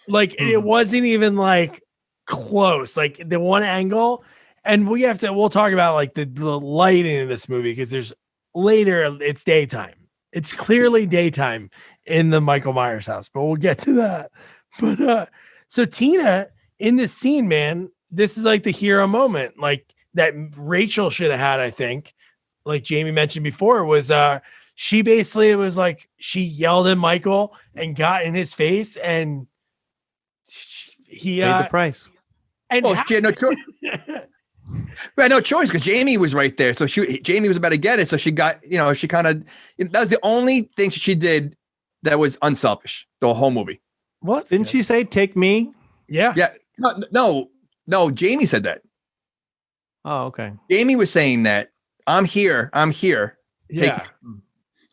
Speaker 2: Like it wasn't even like close. Like the one angle, and we'll talk about like the lighting in this movie because there's later it's daytime. It's clearly daytime in the Michael Myers house, but we'll get to that. But so Tina in this scene, man, this is like the hero moment, like that Rachel should have had, I think. Like Jamie mentioned before, was she basically was like she yelled at Michael and got in his face, and he
Speaker 4: paid the price.
Speaker 3: And she had no choice. Right, no choice because Jamie was right there. So Jamie was about to get it. So she got, she kind of, that was the only thing she did that was unselfish. The whole movie.
Speaker 2: What?
Speaker 4: Didn't she say, "Take me"?
Speaker 2: Yeah.
Speaker 3: Yeah. No. Jamie said that.
Speaker 4: Oh, okay.
Speaker 3: Jamie was saying that I'm here.
Speaker 2: Yeah.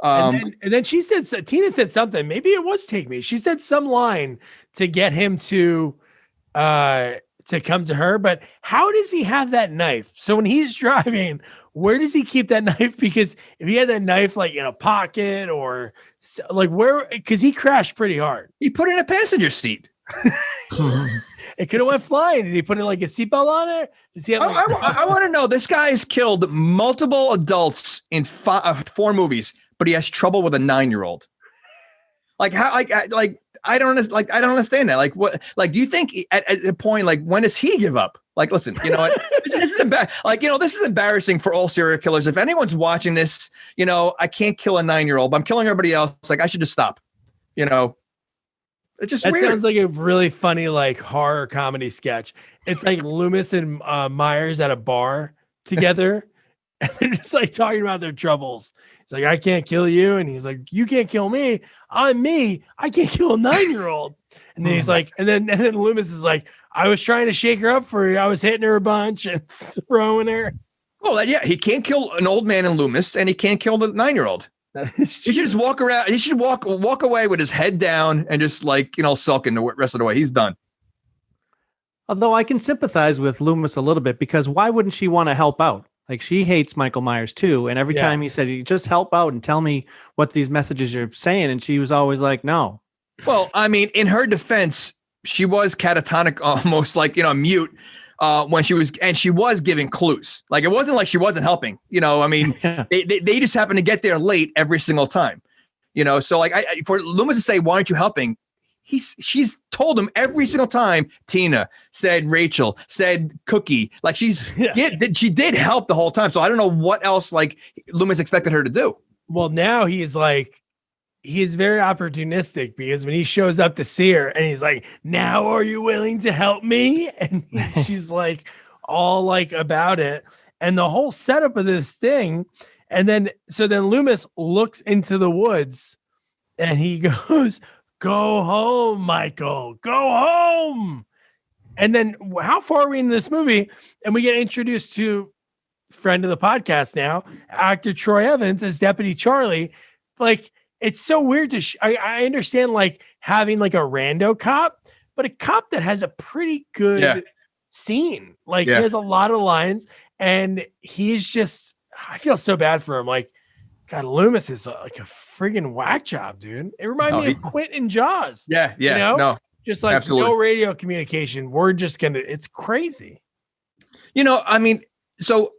Speaker 2: And then she said, Tina said something. Maybe it was Take Me. She said some line to get him to come to her. But how does he have that knife? So when he's driving, where does he keep that knife? Because if he had that knife like in a pocket or like where, because he crashed pretty hard.
Speaker 3: He put it in a passenger seat.
Speaker 2: It could have went flying. Did he put it like a seatbelt on it? Does he have
Speaker 3: I want to know. This guy has killed multiple adults in 4 movies, but he has trouble with a 9-year-old. Like how? Like I don't understand that. Like what? Like do you think at a point like when does he give up? Like listen, you know what? this is this is embarrassing for all serial killers. If anyone's watching this, you know I can't kill a 9-year-old, but I'm killing everybody else. Like I should just stop. You know. It's just
Speaker 2: that
Speaker 3: weird.
Speaker 2: Sounds like a really funny like horror comedy sketch. It's like Loomis and Myers at a bar together, and they're just like talking about their troubles. He's like, "I can't kill you," and he's like, "You can't kill me. I'm me. I can't kill a 9-year-old." And then he's like, and then Loomis is like, "I was trying to shake her up for you. I was hitting her a bunch and throwing her."
Speaker 3: Well, yeah, he can't kill an old man in Loomis, and he can't kill the 9-year-old. He should just walk around. He should walk away with his head down and just like, sulking the rest of the way. He's done.
Speaker 4: Although I can sympathize with Loomis a little bit because why wouldn't she want to help out? Like she hates Michael Myers too. And every time he said, "You just help out and tell me what these messages you're saying." And she was always like, "No."
Speaker 3: Well, I mean, in her defense, she was catatonic, almost like, mute. When she was giving clues. Like it wasn't like she wasn't helping, I mean, they just happened to get there late every single time, so like for Loomis to say, "Why aren't you helping?" She's told him every single time. Tina said, Rachel said, Cookie, like she did help the whole time. So I don't know what else like Loomis expected her to do.
Speaker 2: Well, now he's very opportunistic because when he shows up to see her and he's like, "Now are you willing to help me?" And she's like all like about it. And the whole setup of this thing. And then Loomis looks into the woods and he goes, "Go home, Michael, go home." And then how far are we in this movie? And we get introduced to friend of the podcast now, actor Troy Evans as Deputy Charlie. Like, it's so weird I understand like having like a rando cop, but a cop that has a pretty good scene. Like he has a lot of lines and he's just, I feel so bad for him. Like, God, Loomis is like a friggin' whack job, dude. It reminded me of Quint and Jaws.
Speaker 3: Yeah. No,
Speaker 2: just like absolutely. No radio communication. We're just it's crazy.
Speaker 3: I mean, so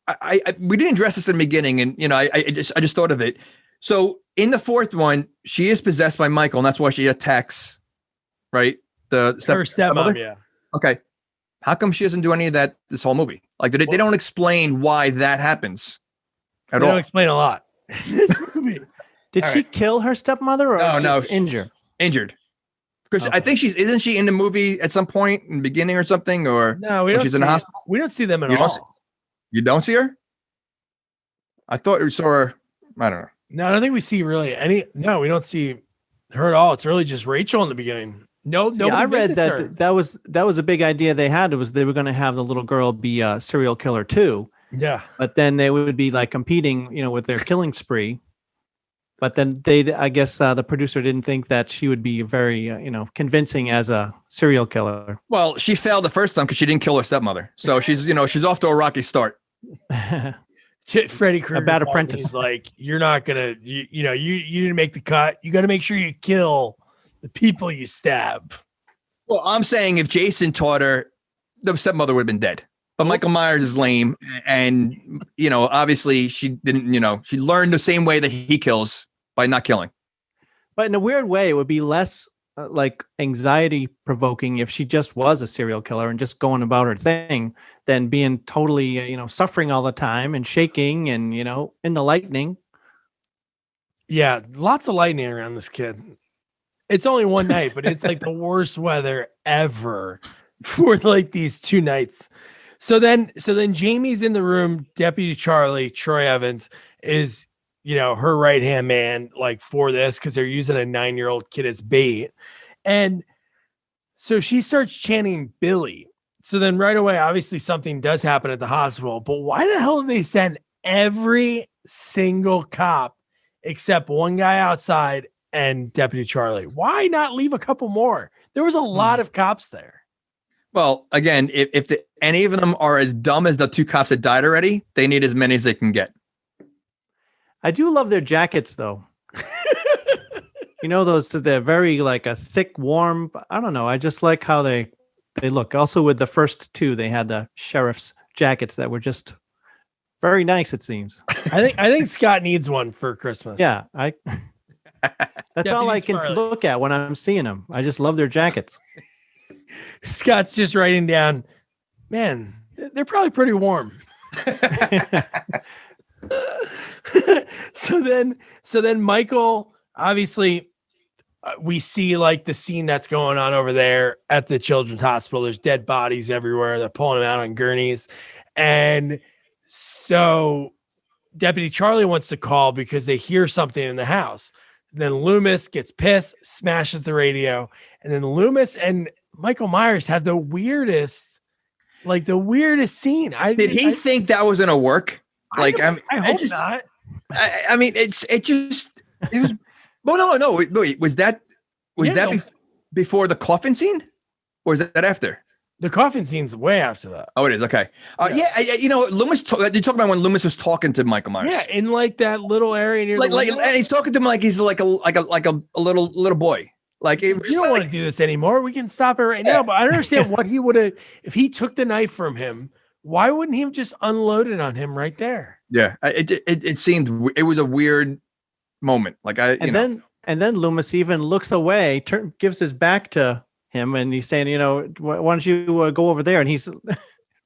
Speaker 3: I we didn't address this in the beginning and, I just thought of it. So in the 4th one, she is possessed by Michael, and that's why she attacks, right? Her
Speaker 2: stepmom, yeah.
Speaker 3: Okay. How come she doesn't do any of that this whole movie? Like, they don't explain why that happens at all.
Speaker 2: They don't explain a lot in this movie.
Speaker 4: Did she kill her stepmother or just injure?
Speaker 3: Injured. Because I think isn't she in the movie at some point in the beginning or something? Or
Speaker 2: no, we don't. She's in the hospital. We don't see them at all.
Speaker 3: You don't see her? I thought we saw her. I don't know.
Speaker 2: No, I don't think we see really any. No, we don't see her at all. It's really just Rachel in the beginning. No,
Speaker 4: I read that was a big idea they had. It was they were going to have the little girl be a serial killer too.
Speaker 2: Yeah,
Speaker 4: but then they would be like competing, with their killing spree. But then I guess the producer didn't think that she would be very, convincing as a serial killer.
Speaker 3: Well, she failed the first time because she didn't kill her stepmother. So she's off to a rocky start.
Speaker 2: Freddy Krueger,
Speaker 4: a bad apprentice.
Speaker 2: Like, you're not gonna, you didn't make the cut. You got to make sure you kill the people you stab.
Speaker 3: Well, I'm saying if Jason taught her, the stepmother would have been dead. But Michael Myers is lame, and obviously she didn't. She learned the same way that he kills by not killing.
Speaker 4: But in a weird way, it would be less like anxiety provoking if she just was a serial killer and just going about her thing than being totally, suffering all the time and shaking and, in the lightning.
Speaker 2: Yeah. Lots of lightning around this kid. It's only one night, but it's like the worst weather ever for like these 2 nights. So then Jamie's in the room. Deputy Charlie, Troy Evans is, her right-hand man, like for this, because they're using a 9-year-old kid as bait. And so she starts chanting Billy. So then right away, obviously something does happen at the hospital, but why the hell did they send every single cop except one guy outside and Deputy Charlie. Why not leave a couple more? There was a lot of cops there.
Speaker 3: Well, again, if any of them are as dumb as the two cops that died already, they need as many as they can get.
Speaker 4: I do love their jackets, though. They're very like a thick, warm. I don't know. I just like how they look. Also, with the first two, they had the sheriff's jackets that were just very nice. It seems.
Speaker 2: I think Scott needs one for Christmas.
Speaker 4: Yeah, that's all I can look at when I'm seeing them. I just love their jackets.
Speaker 2: Scott's just writing down, man, they're probably pretty warm. So then Michael, obviously, we see like the scene that's going on over there at the children's hospital. There's dead bodies everywhere. They're pulling them out on gurneys. And so Deputy Charlie wants to call because they hear something in the house. Then Loomis gets pissed, smashes the radio. And then Loomis and Michael Myers have the weirdest scene.
Speaker 3: Did he think that was going to work?
Speaker 2: I hope not.
Speaker 3: I mean, it was. Well, no. Wait, was that before the coffin scene, or is that after?
Speaker 2: The coffin scene's way after that.
Speaker 3: Oh, it is. Okay. Loomis. You're talking about when Loomis was talking to Michael Myers.
Speaker 2: Yeah, in like that little area near the window.
Speaker 3: And he's talking to him like he's like a little boy. Like you
Speaker 2: don't want to do this anymore. We can stop it right now. But I don't understand what he would have if he took the knife from him. Why wouldn't he have just unloaded on him right there?
Speaker 3: Yeah, it seemed it was a weird moment. Then
Speaker 4: Loomis even looks away, gives his back to him, and he's saying, why don't you go over there? And he's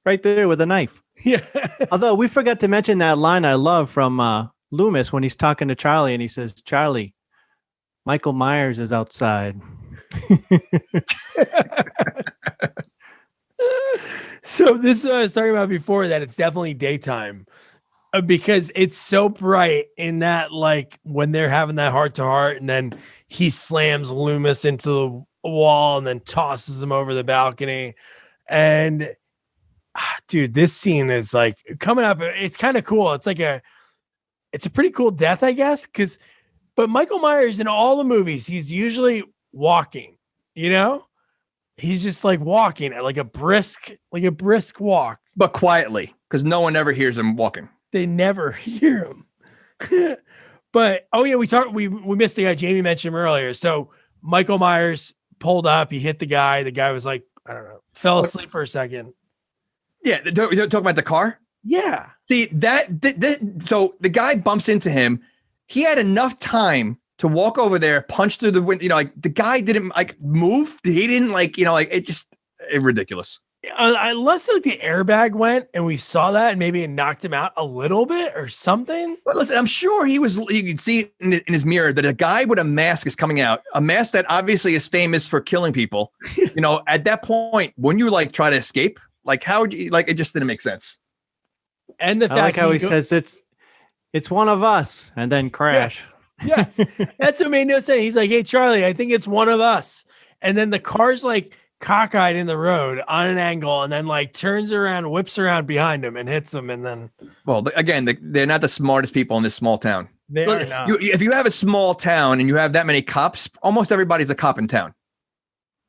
Speaker 4: right there with a knife.
Speaker 2: Yeah.
Speaker 4: Although we forgot to mention that line I love from Loomis when he's talking to Charlie, and he says, "Charlie, Michael Myers is outside."
Speaker 2: So this is what I was talking about before, that it's definitely daytime because it's so bright in that, like when they're having that heart to heart and then he slams Loomis into the wall and then tosses him over the balcony. And dude, this scene is like coming up. It's kind of cool. It's a pretty cool death, I guess. But Michael Myers in all the movies, he's usually walking, he's just like walking at like a brisk walk,
Speaker 3: but quietly, because no one ever hears him walking.
Speaker 2: They never hear him. But we missed the guy Jamie mentioned earlier. So Michael Myers pulled up, he hit the guy. The guy was like, I don't know, fell asleep for a second.
Speaker 3: Yeah, you're talking about the car.
Speaker 2: Yeah.
Speaker 3: See so the guy bumps into him. He had enough time to walk over there, punch through the window. The guy didn't move. He didn't it's ridiculous.
Speaker 2: Unless the airbag went and we saw that and maybe it knocked him out a little bit or something.
Speaker 3: But listen, I'm sure you could see in his mirror that a guy with a mask is coming out, a mask that obviously is famous for killing people. At that point, when you try to escape, how would you, it just didn't make sense.
Speaker 2: And the fact
Speaker 4: how he says it's one of us and then crash.
Speaker 2: Yeah. Yes. That's what made no sense. He's like, "Hey, Charlie, I think it's one of us." And then the car's cockeyed in the road on an angle and then turns around, whips around behind him and hits him. And then,
Speaker 3: well, again, they're not the smartest people in this small town.
Speaker 2: They are not.
Speaker 3: If you have a small town and you have that many cops, almost everybody's a cop in town.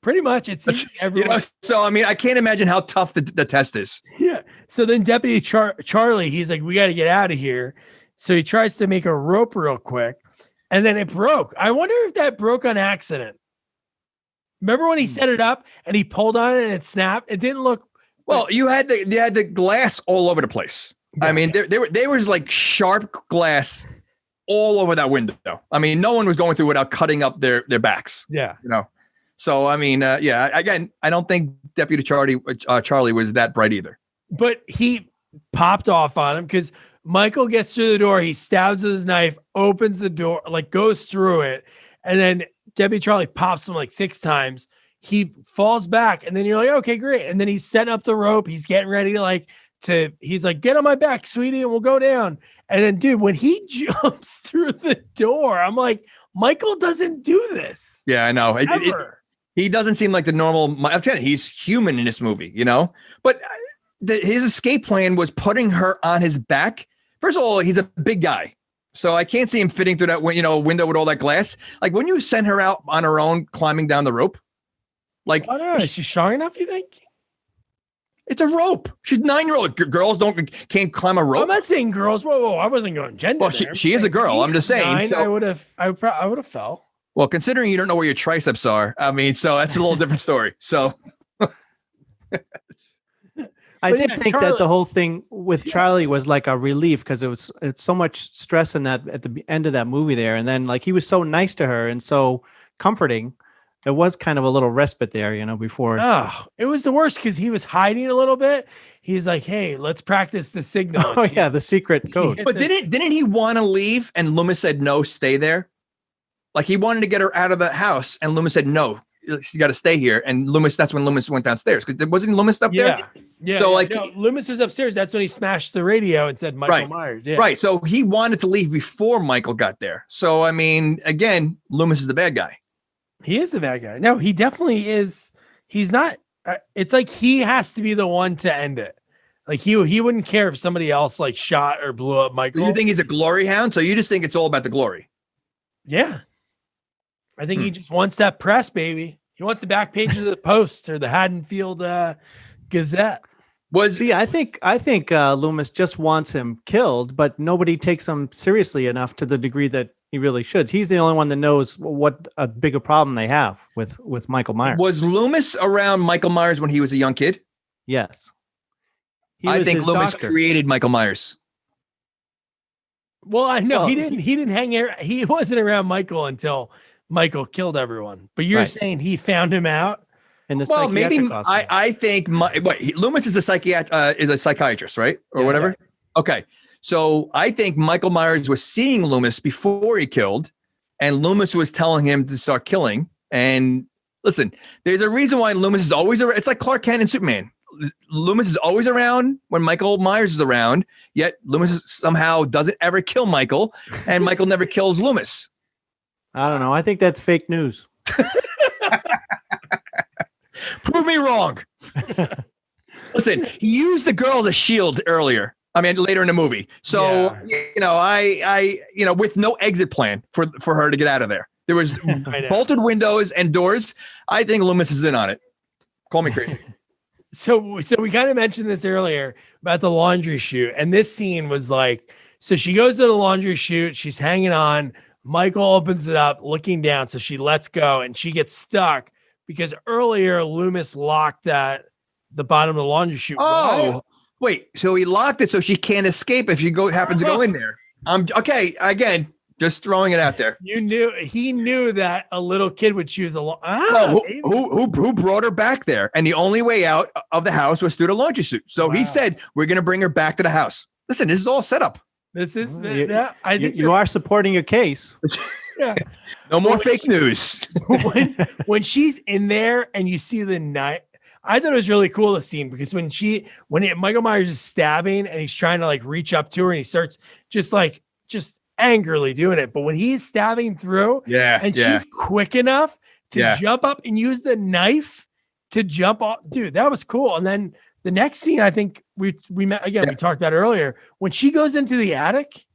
Speaker 2: Pretty much. It's everyone.
Speaker 3: So, I mean, I can't imagine how tough the test is.
Speaker 2: Yeah. So then Deputy Charlie, he's like, "We got to get out of here." So he tries to make a rope real quick and then it broke. I wonder if that broke on accident. Remember when he set it up and he pulled on it and it snapped? It didn't look
Speaker 3: well. You had the glass all over the place. Yeah. I mean, there was sharp glass all over that window. I mean, no one was going through without cutting up their backs.
Speaker 2: Yeah.
Speaker 3: So I mean, Again, I don't think Deputy Charlie was that bright either.
Speaker 2: But he popped off on him because Michael gets through the door. He stabs with his knife, opens the door, goes through it, and then Deputy Charlie pops him 6 times. He falls back, and then you're like, "Okay, great." And then he's setting up the rope. He's getting ready he's like, "Get on my back, sweetie, and we'll go down." And then, dude, when he jumps through the door, I'm like, Michael doesn't do this.
Speaker 3: Yeah, I know. He doesn't seem like the normal. I'm telling you, he's human in this movie, But his escape plan was putting her on his back. First of all, he's a big guy. So I can't see him fitting through that window with all that glass. Like, wouldn't you send her out on her own climbing down the rope? Like,
Speaker 2: I don't know. Is she strong enough, you think?
Speaker 3: it's a rope. She's 9-year-old. Girls can't climb a rope.
Speaker 2: I'm not saying girls. Whoa. I wasn't going gender.
Speaker 3: Well, she is a girl. I'm just saying.
Speaker 2: 9,
Speaker 3: So,
Speaker 2: I would have fell.
Speaker 3: well, considering you don't know where your triceps are, I mean, so that's a little different story. So
Speaker 4: I
Speaker 2: But
Speaker 4: did
Speaker 2: yeah,
Speaker 4: think that the whole thing with Charlie was like a relief because it's so much stress in that at the end of that movie there, and then like he was so nice to her and so comforting. It was kind of a little respite there, before.
Speaker 2: Oh, it was the worst because he was hiding a little bit. He's like, "Hey, let's practice the signal."
Speaker 4: Oh yeah, the secret code.
Speaker 3: but didn't he want to leave and Loomis said no, stay there? Like he wanted to get her out of the house and Loomis said no, you got to stay here. And that's when Loomis went downstairs because wasn't Loomis up there?
Speaker 2: Yeah.
Speaker 3: So
Speaker 2: Loomis was upstairs. That's when he smashed the radio and said Michael
Speaker 3: Right.
Speaker 2: Myers. Yeah.
Speaker 3: Right. So he wanted to leave before Michael got there. So I mean, again, Loomis is the bad guy.
Speaker 2: He is the bad guy. No, he definitely is. He's not. It's like he has to be the one to end it. Like he wouldn't care if somebody else like shot or blew up Michael.
Speaker 3: Do you think he's a glory hound? So you just think it's all about the glory?
Speaker 2: Yeah. I think he just wants that press, baby. He wants the back page of the Post or the Haddonfield Gazette.
Speaker 4: I think Loomis just wants him killed, but nobody takes him seriously enough to the degree that he really should. He's the only one that knows what a bigger problem they have with Michael Myers.
Speaker 3: Was Loomis around Michael Myers when he was a young kid?
Speaker 4: Yes.
Speaker 3: I think Loomis created Michael Myers.
Speaker 2: Well, I know he didn't hang air. He wasn't around Michael until Michael killed everyone. But you're saying he found him out?
Speaker 3: Well, maybe I think Loomis is a psychiatrist, right? Or whatever. Yeah. Okay. So I think Michael Myers was seeing Loomis before he killed, and Loomis was telling him to start killing. And listen, there's a reason why Loomis is always around. It's like Clark Kent and Superman. Loomis is always around when Michael Myers is around, yet Loomis somehow doesn't ever kill Michael, and Michael never kills Loomis.
Speaker 4: I don't know. I think that's fake news.
Speaker 3: Prove me wrong. Listen, he used the girl as a shield earlier. I mean, later in the movie. So, I with no exit plan for her to get out of there. There was bolted windows and doors. I think Loomis is in on it. Call me crazy.
Speaker 2: So we kind of mentioned this earlier about the laundry chute. And this scene was like, so she goes to the laundry chute. She's hanging on. Michael opens it up, looking down. So she lets go and she gets stuck because earlier Loomis locked the bottom of the laundry chute.
Speaker 3: Oh, wait. So he locked it so she can't escape if she happens to go in there. Okay. Again, just throwing it out there.
Speaker 2: He knew that a little kid would choose
Speaker 3: who brought her back there? And the only way out of the house was through the laundry chute. So he said, we're going to bring her back to the house. Listen, this is all set up.
Speaker 2: This is
Speaker 4: I think you are supporting your case.
Speaker 2: Yeah.
Speaker 3: No more fake news.
Speaker 2: when she's in there and you see the knife, I thought it was really cool, the scene, because when Michael Myers is stabbing and he's trying to like reach up to her and he starts just angrily doing it. But when he's stabbing through she's quick enough to jump up and use the knife to jump off, dude, that was cool. And then the next scene, I think we met again, we talked about earlier, when she goes into the attic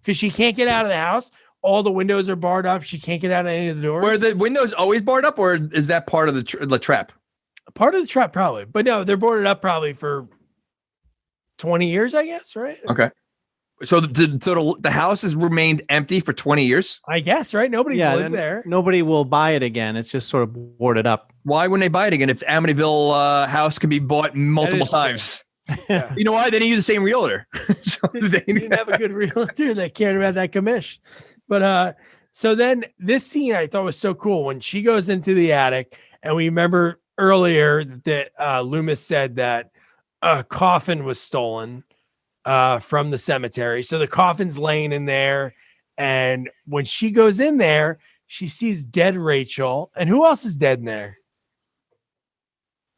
Speaker 2: because she can't get out of the house. All the windows are barred up. She can't get out of any of the doors.
Speaker 3: Were the windows always barred up, or is that part of the trap?
Speaker 2: Part of the trap, probably. But no, they're boarded up probably for 20 years, I guess, right?
Speaker 3: Okay. So the house has remained empty for 20 years?
Speaker 2: I guess, right? Nobody's lived there.
Speaker 4: Nobody will buy it again. It's just sort of boarded up.
Speaker 3: Why wouldn't they buy it again if Amityville house can be bought multiple times? Yeah. You know why? They didn't use the same realtor.
Speaker 2: So they didn't have a good realtor that cared about that commish. But so then this scene I thought was so cool when she goes into the attic, and we remember earlier that Loomis said that a coffin was stolen from the cemetery. So the coffin's laying in there, and when she goes in there, she sees dead Rachel. And who else is dead in there?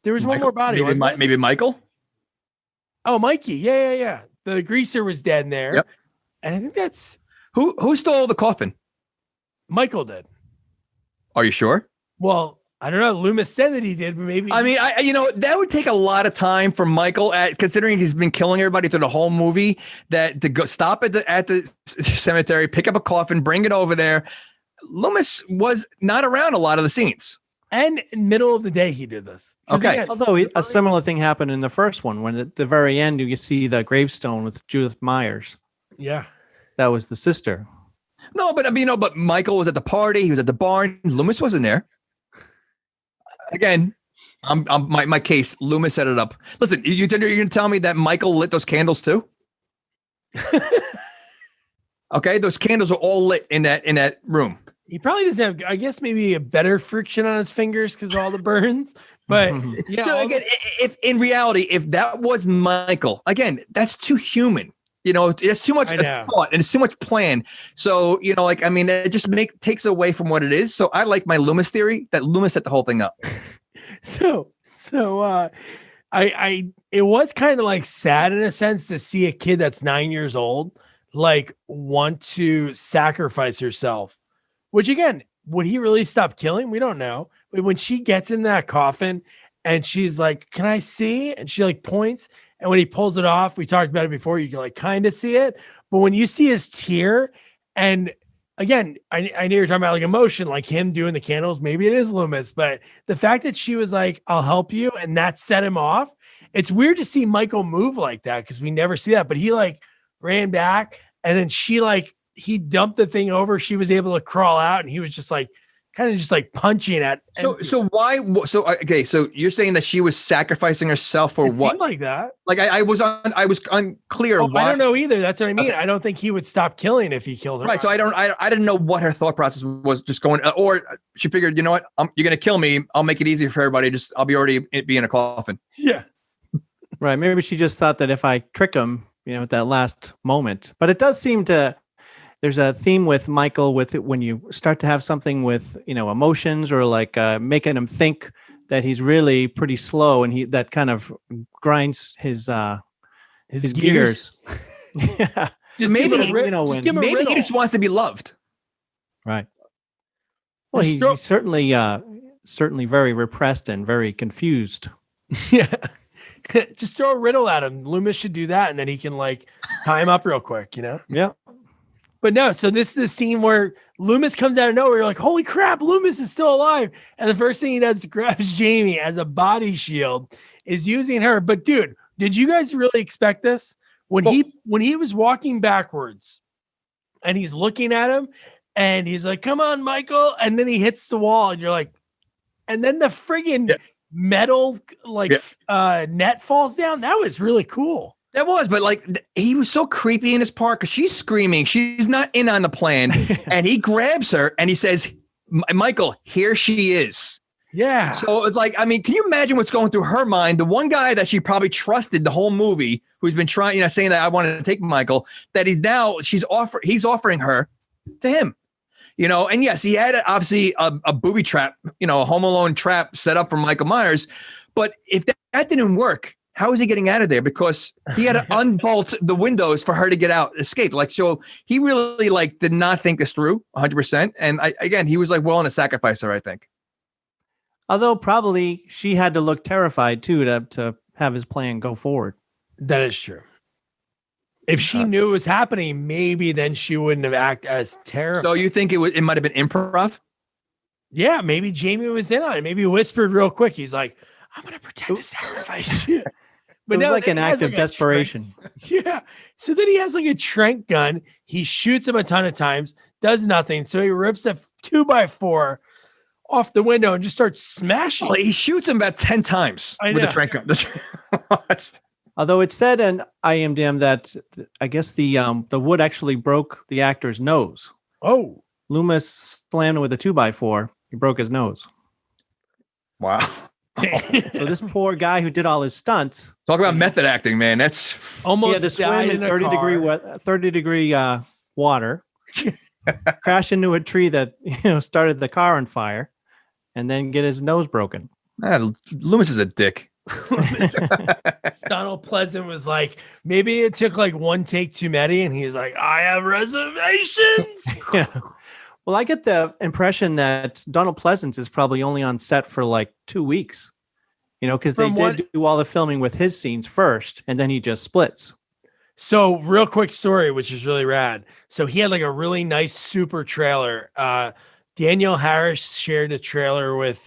Speaker 2: There was one more body.
Speaker 3: Maybe Michael.
Speaker 2: Oh, Mikey. Yeah. The greaser was dead in there.
Speaker 3: Yep.
Speaker 2: And I think that's
Speaker 3: who stole the coffin.
Speaker 2: Michael did.
Speaker 3: Are you sure?
Speaker 2: Well, I don't know. Loomis said that he did, but maybe.
Speaker 3: I mean, that would take a lot of time for Michael, considering he's been killing everybody through the whole movie. That to go stop at the cemetery, pick up a coffin, bring it over there. Loomis was not around a lot of the scenes.
Speaker 2: And in middle of the day, he did this.
Speaker 3: Okay.
Speaker 2: Again,
Speaker 4: Although a similar thing happened in the first one, when at the very end you see the gravestone with Judith Myers.
Speaker 2: yeah.
Speaker 4: That was the sister.
Speaker 3: No, but but Michael was at the party. He was at the barn. Loomis wasn't there. Again, my case. Loomis set it up. Listen, you're going to tell me that Michael lit those candles too? Okay, those candles were all lit in that room.
Speaker 2: He probably doesn't have, I guess, maybe a better friction on his fingers because of all the burns. But yeah.
Speaker 3: So again, if in reality, if that was Michael, again, that's too human. It's too much thought and it's too much plan. So, it just takes away from what it is. So I like my Loomis theory that Loomis set the whole thing up.
Speaker 2: So it was kind of like sad in a sense to see a kid that's 9 years old, like want to sacrifice herself, which again, would he really stop killing? We don't know. But when she gets in that coffin and she's like, can I see? And she like points. And when he pulls it off, we talked about it before, you can like kind of see it. But when you see his tear, and again, I know you're talking about like emotion, like him doing the candles, maybe it is Loomis, but the fact that she was like, I'll help you, and that set him off. It's weird to see Michael move like that because we never see that. But he like ran back, and then he dumped the thing over. She was able to crawl out, and he was just like, kind of just like punching at.
Speaker 3: So why? So okay. So you're saying that she was sacrificing herself for what?
Speaker 2: Seemed like that.
Speaker 3: Like I was unclear.
Speaker 2: I don't know either. That's what I mean. Okay. I don't think he would stop killing if he killed her.
Speaker 3: Right. So I didn't know what her thought process was. Just going, or she figured, you know what? You're gonna kill me. I'll make it easier for everybody. I'll be already be in a coffin.
Speaker 2: Yeah.
Speaker 4: Right. Maybe she just thought that if I trick him, at that last moment. But it does seem to. There's a theme with Michael with it when you start to have something with, emotions or like making him think that he's really pretty slow, and that kind of grinds his gears. Yeah.
Speaker 3: Just maybe maybe he just wants to be loved.
Speaker 4: Right. Well, he's certainly very repressed and very confused.
Speaker 2: Yeah. Just throw a riddle at him. Loomis should do that, and then he can like tie him up real quick,
Speaker 4: Yeah.
Speaker 2: But no, so this is the scene where Loomis comes out of nowhere. You're like, holy crap, Loomis is still alive. And the first thing he does is grabs Jamie as a body shield, is using her. But dude, did you guys really expect this? When he was walking backwards and he's looking at him and he's like, come on, Michael. And then he hits the wall and you're like, and then the friggin' metal net falls down. That was really cool.
Speaker 3: That was, but like he was so creepy in his part because she's screaming. She's not in on the plan. And he grabs her and he says, Michael, here she is.
Speaker 2: Yeah. So
Speaker 3: it's like, I mean, can you imagine what's going through her mind? The one guy that she probably trusted the whole movie, who's been trying, saying that I wanted to take Michael, that he's offering her to him. And yes, he had obviously a booby trap, a Home Alone trap set up for Michael Myers. But if that didn't work, how is he getting out of there? Because he had to unbolt the windows for her to get out, escape. Like, so he really did not think this through 100%. And he was willing to sacrifice her, I think.
Speaker 4: Although probably she had to look terrified too to have his plan go forward.
Speaker 2: That is true. If she knew it was happening, maybe then she wouldn't have acted as terrified.
Speaker 3: So you think it might have been improv?
Speaker 2: Yeah, maybe Jamie was in on it. Maybe he whispered real quick. He's like, I'm going to pretend to sacrifice you.
Speaker 4: But it was like an act of desperation.
Speaker 2: Yeah. So then he has like a Trent gun. He shoots him a ton of times, does nothing. So he rips a 2x4 off the window and just starts smashing.
Speaker 3: Well, he shoots him about 10 times with the Trent gun.
Speaker 4: Although it said in IMDb that I guess the wood actually broke the actor's nose.
Speaker 2: Oh.
Speaker 4: Loomis slammed him with a 2x4. He broke his nose.
Speaker 3: Wow.
Speaker 4: So this poor guy who did all his stunts.
Speaker 3: Talk about method acting, man. That's
Speaker 2: almost
Speaker 4: he had to swim in 30 degree water, crash into a tree that started the car on fire, and then get his nose broken.
Speaker 3: Loomis is a dick.
Speaker 2: Donald Pleasant was like, maybe it took like one take too many, and he's like, I have reservations.
Speaker 4: Yeah. Well, I get the impression that Donald Pleasance is probably only on set for like 2 weeks, because they did do all the filming with his scenes first, and then he just splits.
Speaker 2: So real quick story, which is really rad. So he had like a really nice super trailer. Daniel Harris shared a trailer with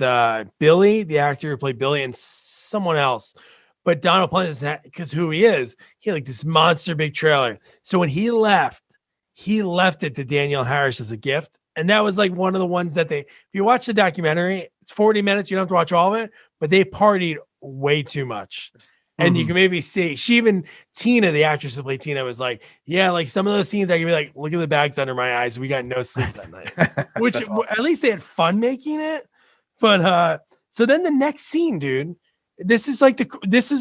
Speaker 2: Billy, the actor who played Billy, and someone else. But Donald Pleasance, because who he is, he had like this monster big trailer. So when he left it to Daniel Harris as a gift. And that was like one of the ones that if you watch the documentary, it's 40 minutes. You don't have to watch all of it, but they partied way too much. And you can maybe see, Tina, the actress who played Tina, was like, yeah, like some of those scenes I could be like, look at the bags under my eyes. We got no sleep that night, which at least they had fun making it. But so then the next scene, dude, this is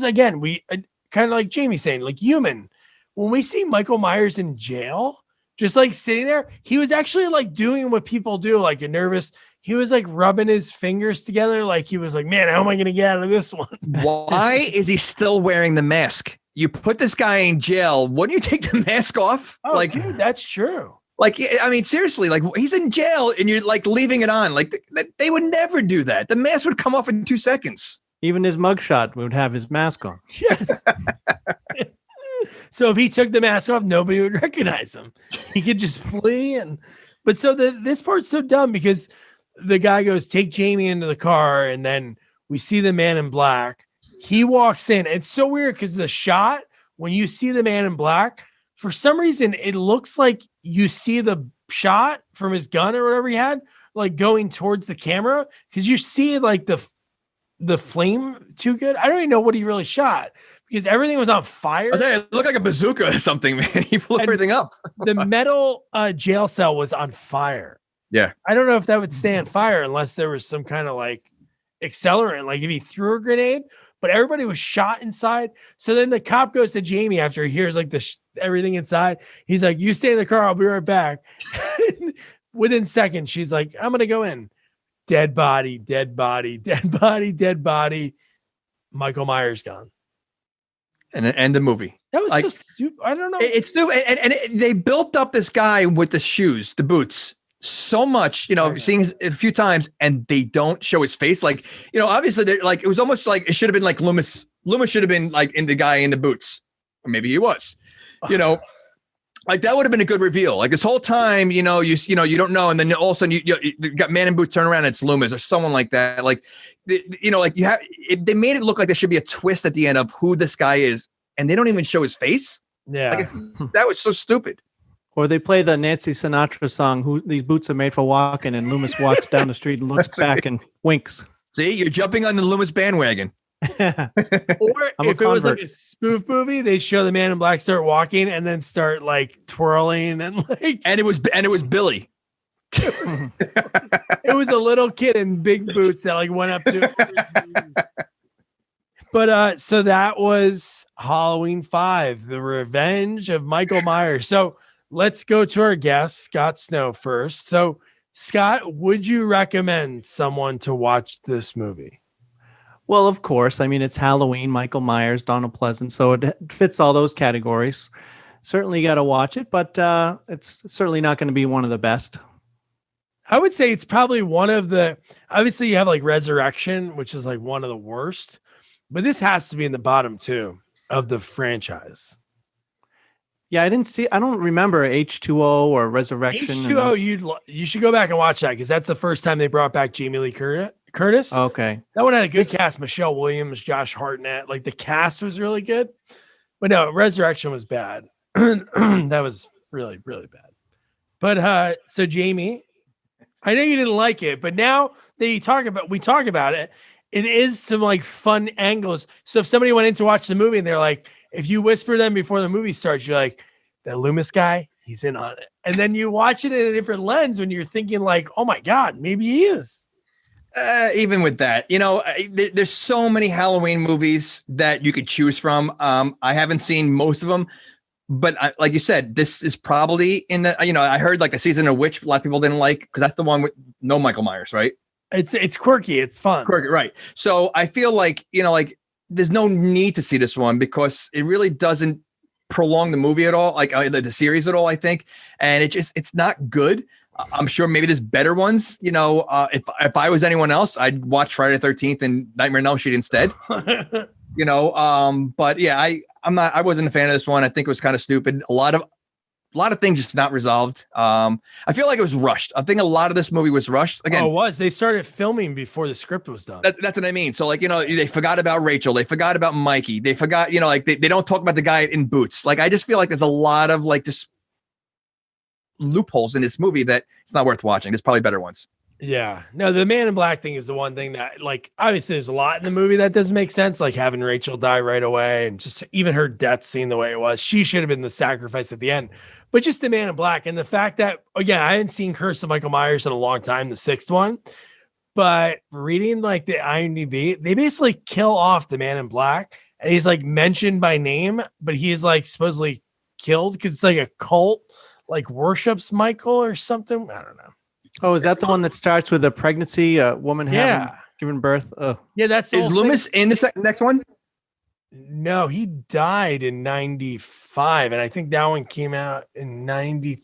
Speaker 2: again, we kind of like Jamie saying, like human. When we see Michael Myers in jail, just like sitting there, he was actually like doing what people do, like a nervous. He was like rubbing his fingers together. Like he was like, man, how am I going to get out of this one?
Speaker 3: Why is he still wearing the mask? You put this guy in jail. Wouldn't you take the mask off?
Speaker 2: Oh, like, dude, that's true.
Speaker 3: Like, I mean, seriously, like he's in jail and you're like leaving it on. Like they would never do that. The mask would come off in 2 seconds.
Speaker 4: Even his mugshot would have his mask on.
Speaker 2: Yes. So if he took the mask off, nobody would recognize him. He could just flee. But so this part's so dumb because the guy goes, take Jamie into the car. And then we see the man in black. He walks in. It's so weird because the shot, when you see the man in black, for some reason, it looks like you see the shot from his gun or whatever he had, like going towards the camera. Because you see like the flame too good. I don't even know what he really shot. Because everything was on fire.
Speaker 3: It looked like a bazooka or something, man. He blew everything up.
Speaker 2: The metal jail cell was on fire.
Speaker 3: Yeah.
Speaker 2: I don't know if that would stay on fire unless there was some kind of like accelerant, like if he threw a grenade, but everybody was shot inside. So then the cop goes to Jamie after he hears like everything inside. He's like, you stay in the car. I'll be right back. Within seconds, she's like, I'm going to go in. Dead body, dead body, dead body, dead body. Michael Myers gone.
Speaker 3: And the movie.
Speaker 2: That was so stupid. I don't know.
Speaker 3: It's new. And they built up this guy with the shoes, the boots, so much, seeing it a few times, and they don't show his face. Like, obviously they're like, it was almost like, it should have been like Loomis. Loomis should have been like in the guy in the boots. Or maybe he was, like that would have been a good reveal. Like this whole time, you don't know. And then all of a sudden you got man in boots, turn around, and it's Loomis or someone like that. Like, they made it look like there should be a twist at the end of who this guy is. And they don't even show his face.
Speaker 2: Yeah.
Speaker 3: Like, that was so stupid.
Speaker 4: Or they play the Nancy Sinatra song, these boots are made for walking, and Loomis walks down the street and looks back and winks.
Speaker 3: See, you're jumping on the Loomis bandwagon.
Speaker 2: Or if it was like a spoof movie, they show the man in black start walking and then start like twirling and like.
Speaker 3: And it was Billy.
Speaker 2: It was a little kid in big boots that like went up to. But so that was Halloween 5, The Revenge of Michael Myers. So let's go to our guest, Scott Snow, first. So, Scott, would you recommend someone to watch this movie?
Speaker 4: Well, of course. I mean, it's Halloween, Michael Myers, Donald Pleasance, so it fits all those categories. Certainly got to watch it, but it's certainly not going to be one of the best.
Speaker 2: I would say it's probably one of the, obviously you have like Resurrection, which is like one of the worst, but this has to be in the bottom 2 of the franchise.
Speaker 4: Yeah, I don't remember H2O or Resurrection.
Speaker 2: H2O, you should go back and watch that because that's the first time they brought back Jamie Lee Curtis.
Speaker 4: Okay.
Speaker 2: That one had a good cast. Michelle Williams, Josh Hartnett. Like the cast was really good. But no, Resurrection was bad. That was really, really bad. But so Jamie, I know you didn't like it, but now that we talk about it, it is some like fun angles. So if somebody went in to watch the movie and they're like, if you whisper them before the movie starts, you're like, that Loomis guy, he's in on it. And then you watch it in a different lens when you're thinking like, oh my God, maybe he is.
Speaker 3: Even with that, there's so many Halloween movies that you could choose from. I haven't seen most of them, but like you said, this is probably in the, I heard like a season of Witch a lot of people didn't like because that's the one with no Michael Myers, right?
Speaker 2: It's quirky. It's fun.
Speaker 3: Quirky, right. So I feel like, there's no need to see this one because it really doesn't prolong the movie at all, like the series at all, I think. And it's not good. I'm sure maybe there's better ones. You know, if I was anyone else, I'd watch Friday the 13th and Nightmare on Elm Street instead. You know, but yeah, I wasn't a fan of this one. I think it was kind of stupid. A lot of things just not resolved. I feel like it was rushed. I think a lot of this movie was rushed. Again,
Speaker 2: it was. They started filming before the script was done.
Speaker 3: That's what I mean. So like, you know, they forgot about Rachel. They forgot about Mikey. They forgot, you know, like they don't talk about the guy in boots. Like, I just feel like there's a lot of like just loopholes in this movie that it's not worth watching. There's probably better ones.
Speaker 2: Yeah. No, the Man in Black thing is the one thing that, like, obviously there's a lot in the movie that doesn't make sense, like having Rachel die right away and just even her death scene the way it was. She should have been the sacrifice at the end. But just the Man in Black and the fact that, again, I haven't seen Curse of Michael Myers in a long time, the sixth one. But reading like the IMDb, they basically kill off the Man in Black and he's like mentioned by name, but he is like supposedly killed because it's like a cult like worships Michael or something. I don't know.
Speaker 4: Oh, is that the one that starts with a pregnancy, a woman having given birth? Oh,
Speaker 2: yeah, that's
Speaker 3: is Loomis in the next one?
Speaker 2: No, he died in 95, and I think that one came out in 90.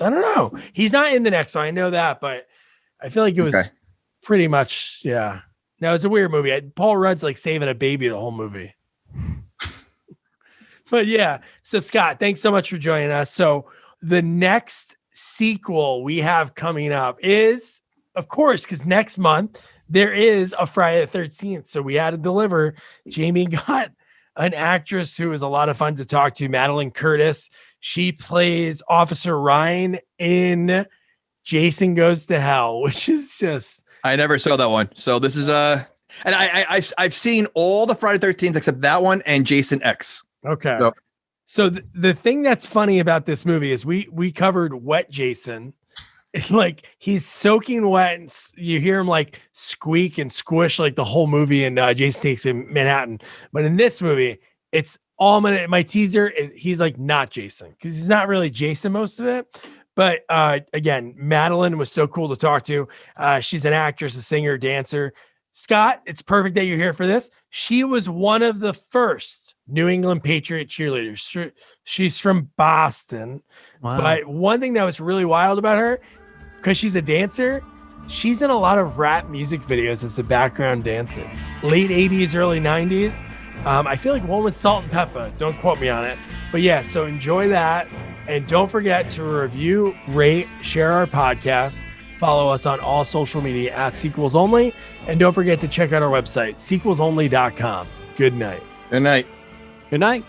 Speaker 2: I don't know. He's not in the next one. I know that, but I feel like it was pretty much, yeah. No, it's a weird movie. Paul Rudd's like saving a baby the whole movie. But yeah, so Scott, thanks so much for joining us. So the next sequel we have coming up is, of course, because next month there is a Friday the 13th. So we had to deliver. Jamie got an actress who is a lot of fun to talk to, Madeline Curtis. She plays Officer Ryan in Jason Goes to Hell, which is just...
Speaker 3: I never saw that one. So this is and I've seen all the Friday 13th except that one and Jason X.
Speaker 2: Okay. So the thing that's funny about this movie is we covered Wet Jason. Like he's soaking wet and you hear him like squeak and squish like the whole movie in Jason Takes in Manhattan. But in this movie, it's all my teaser. He's like not Jason because he's not really Jason most of it. But again, Madeline was so cool to talk to. She's an actress, a singer, dancer. Scott, it's perfect that you're here for this. She was one of the first New England Patriot cheerleaders. She's from Boston. Wow. But one thing that was really wild about her, because she's a dancer, she's in a lot of rap music videos as a background dancer. Late 80s, early 90s. I feel like one with Salt and Pepper. Don't quote me on it. But yeah, so enjoy that. And don't forget to review, rate, share our podcast. Follow us on all social media at Sequels Only. And don't forget to check out our website, sequelsonly.com. Good night.
Speaker 3: Good night.
Speaker 4: Good night.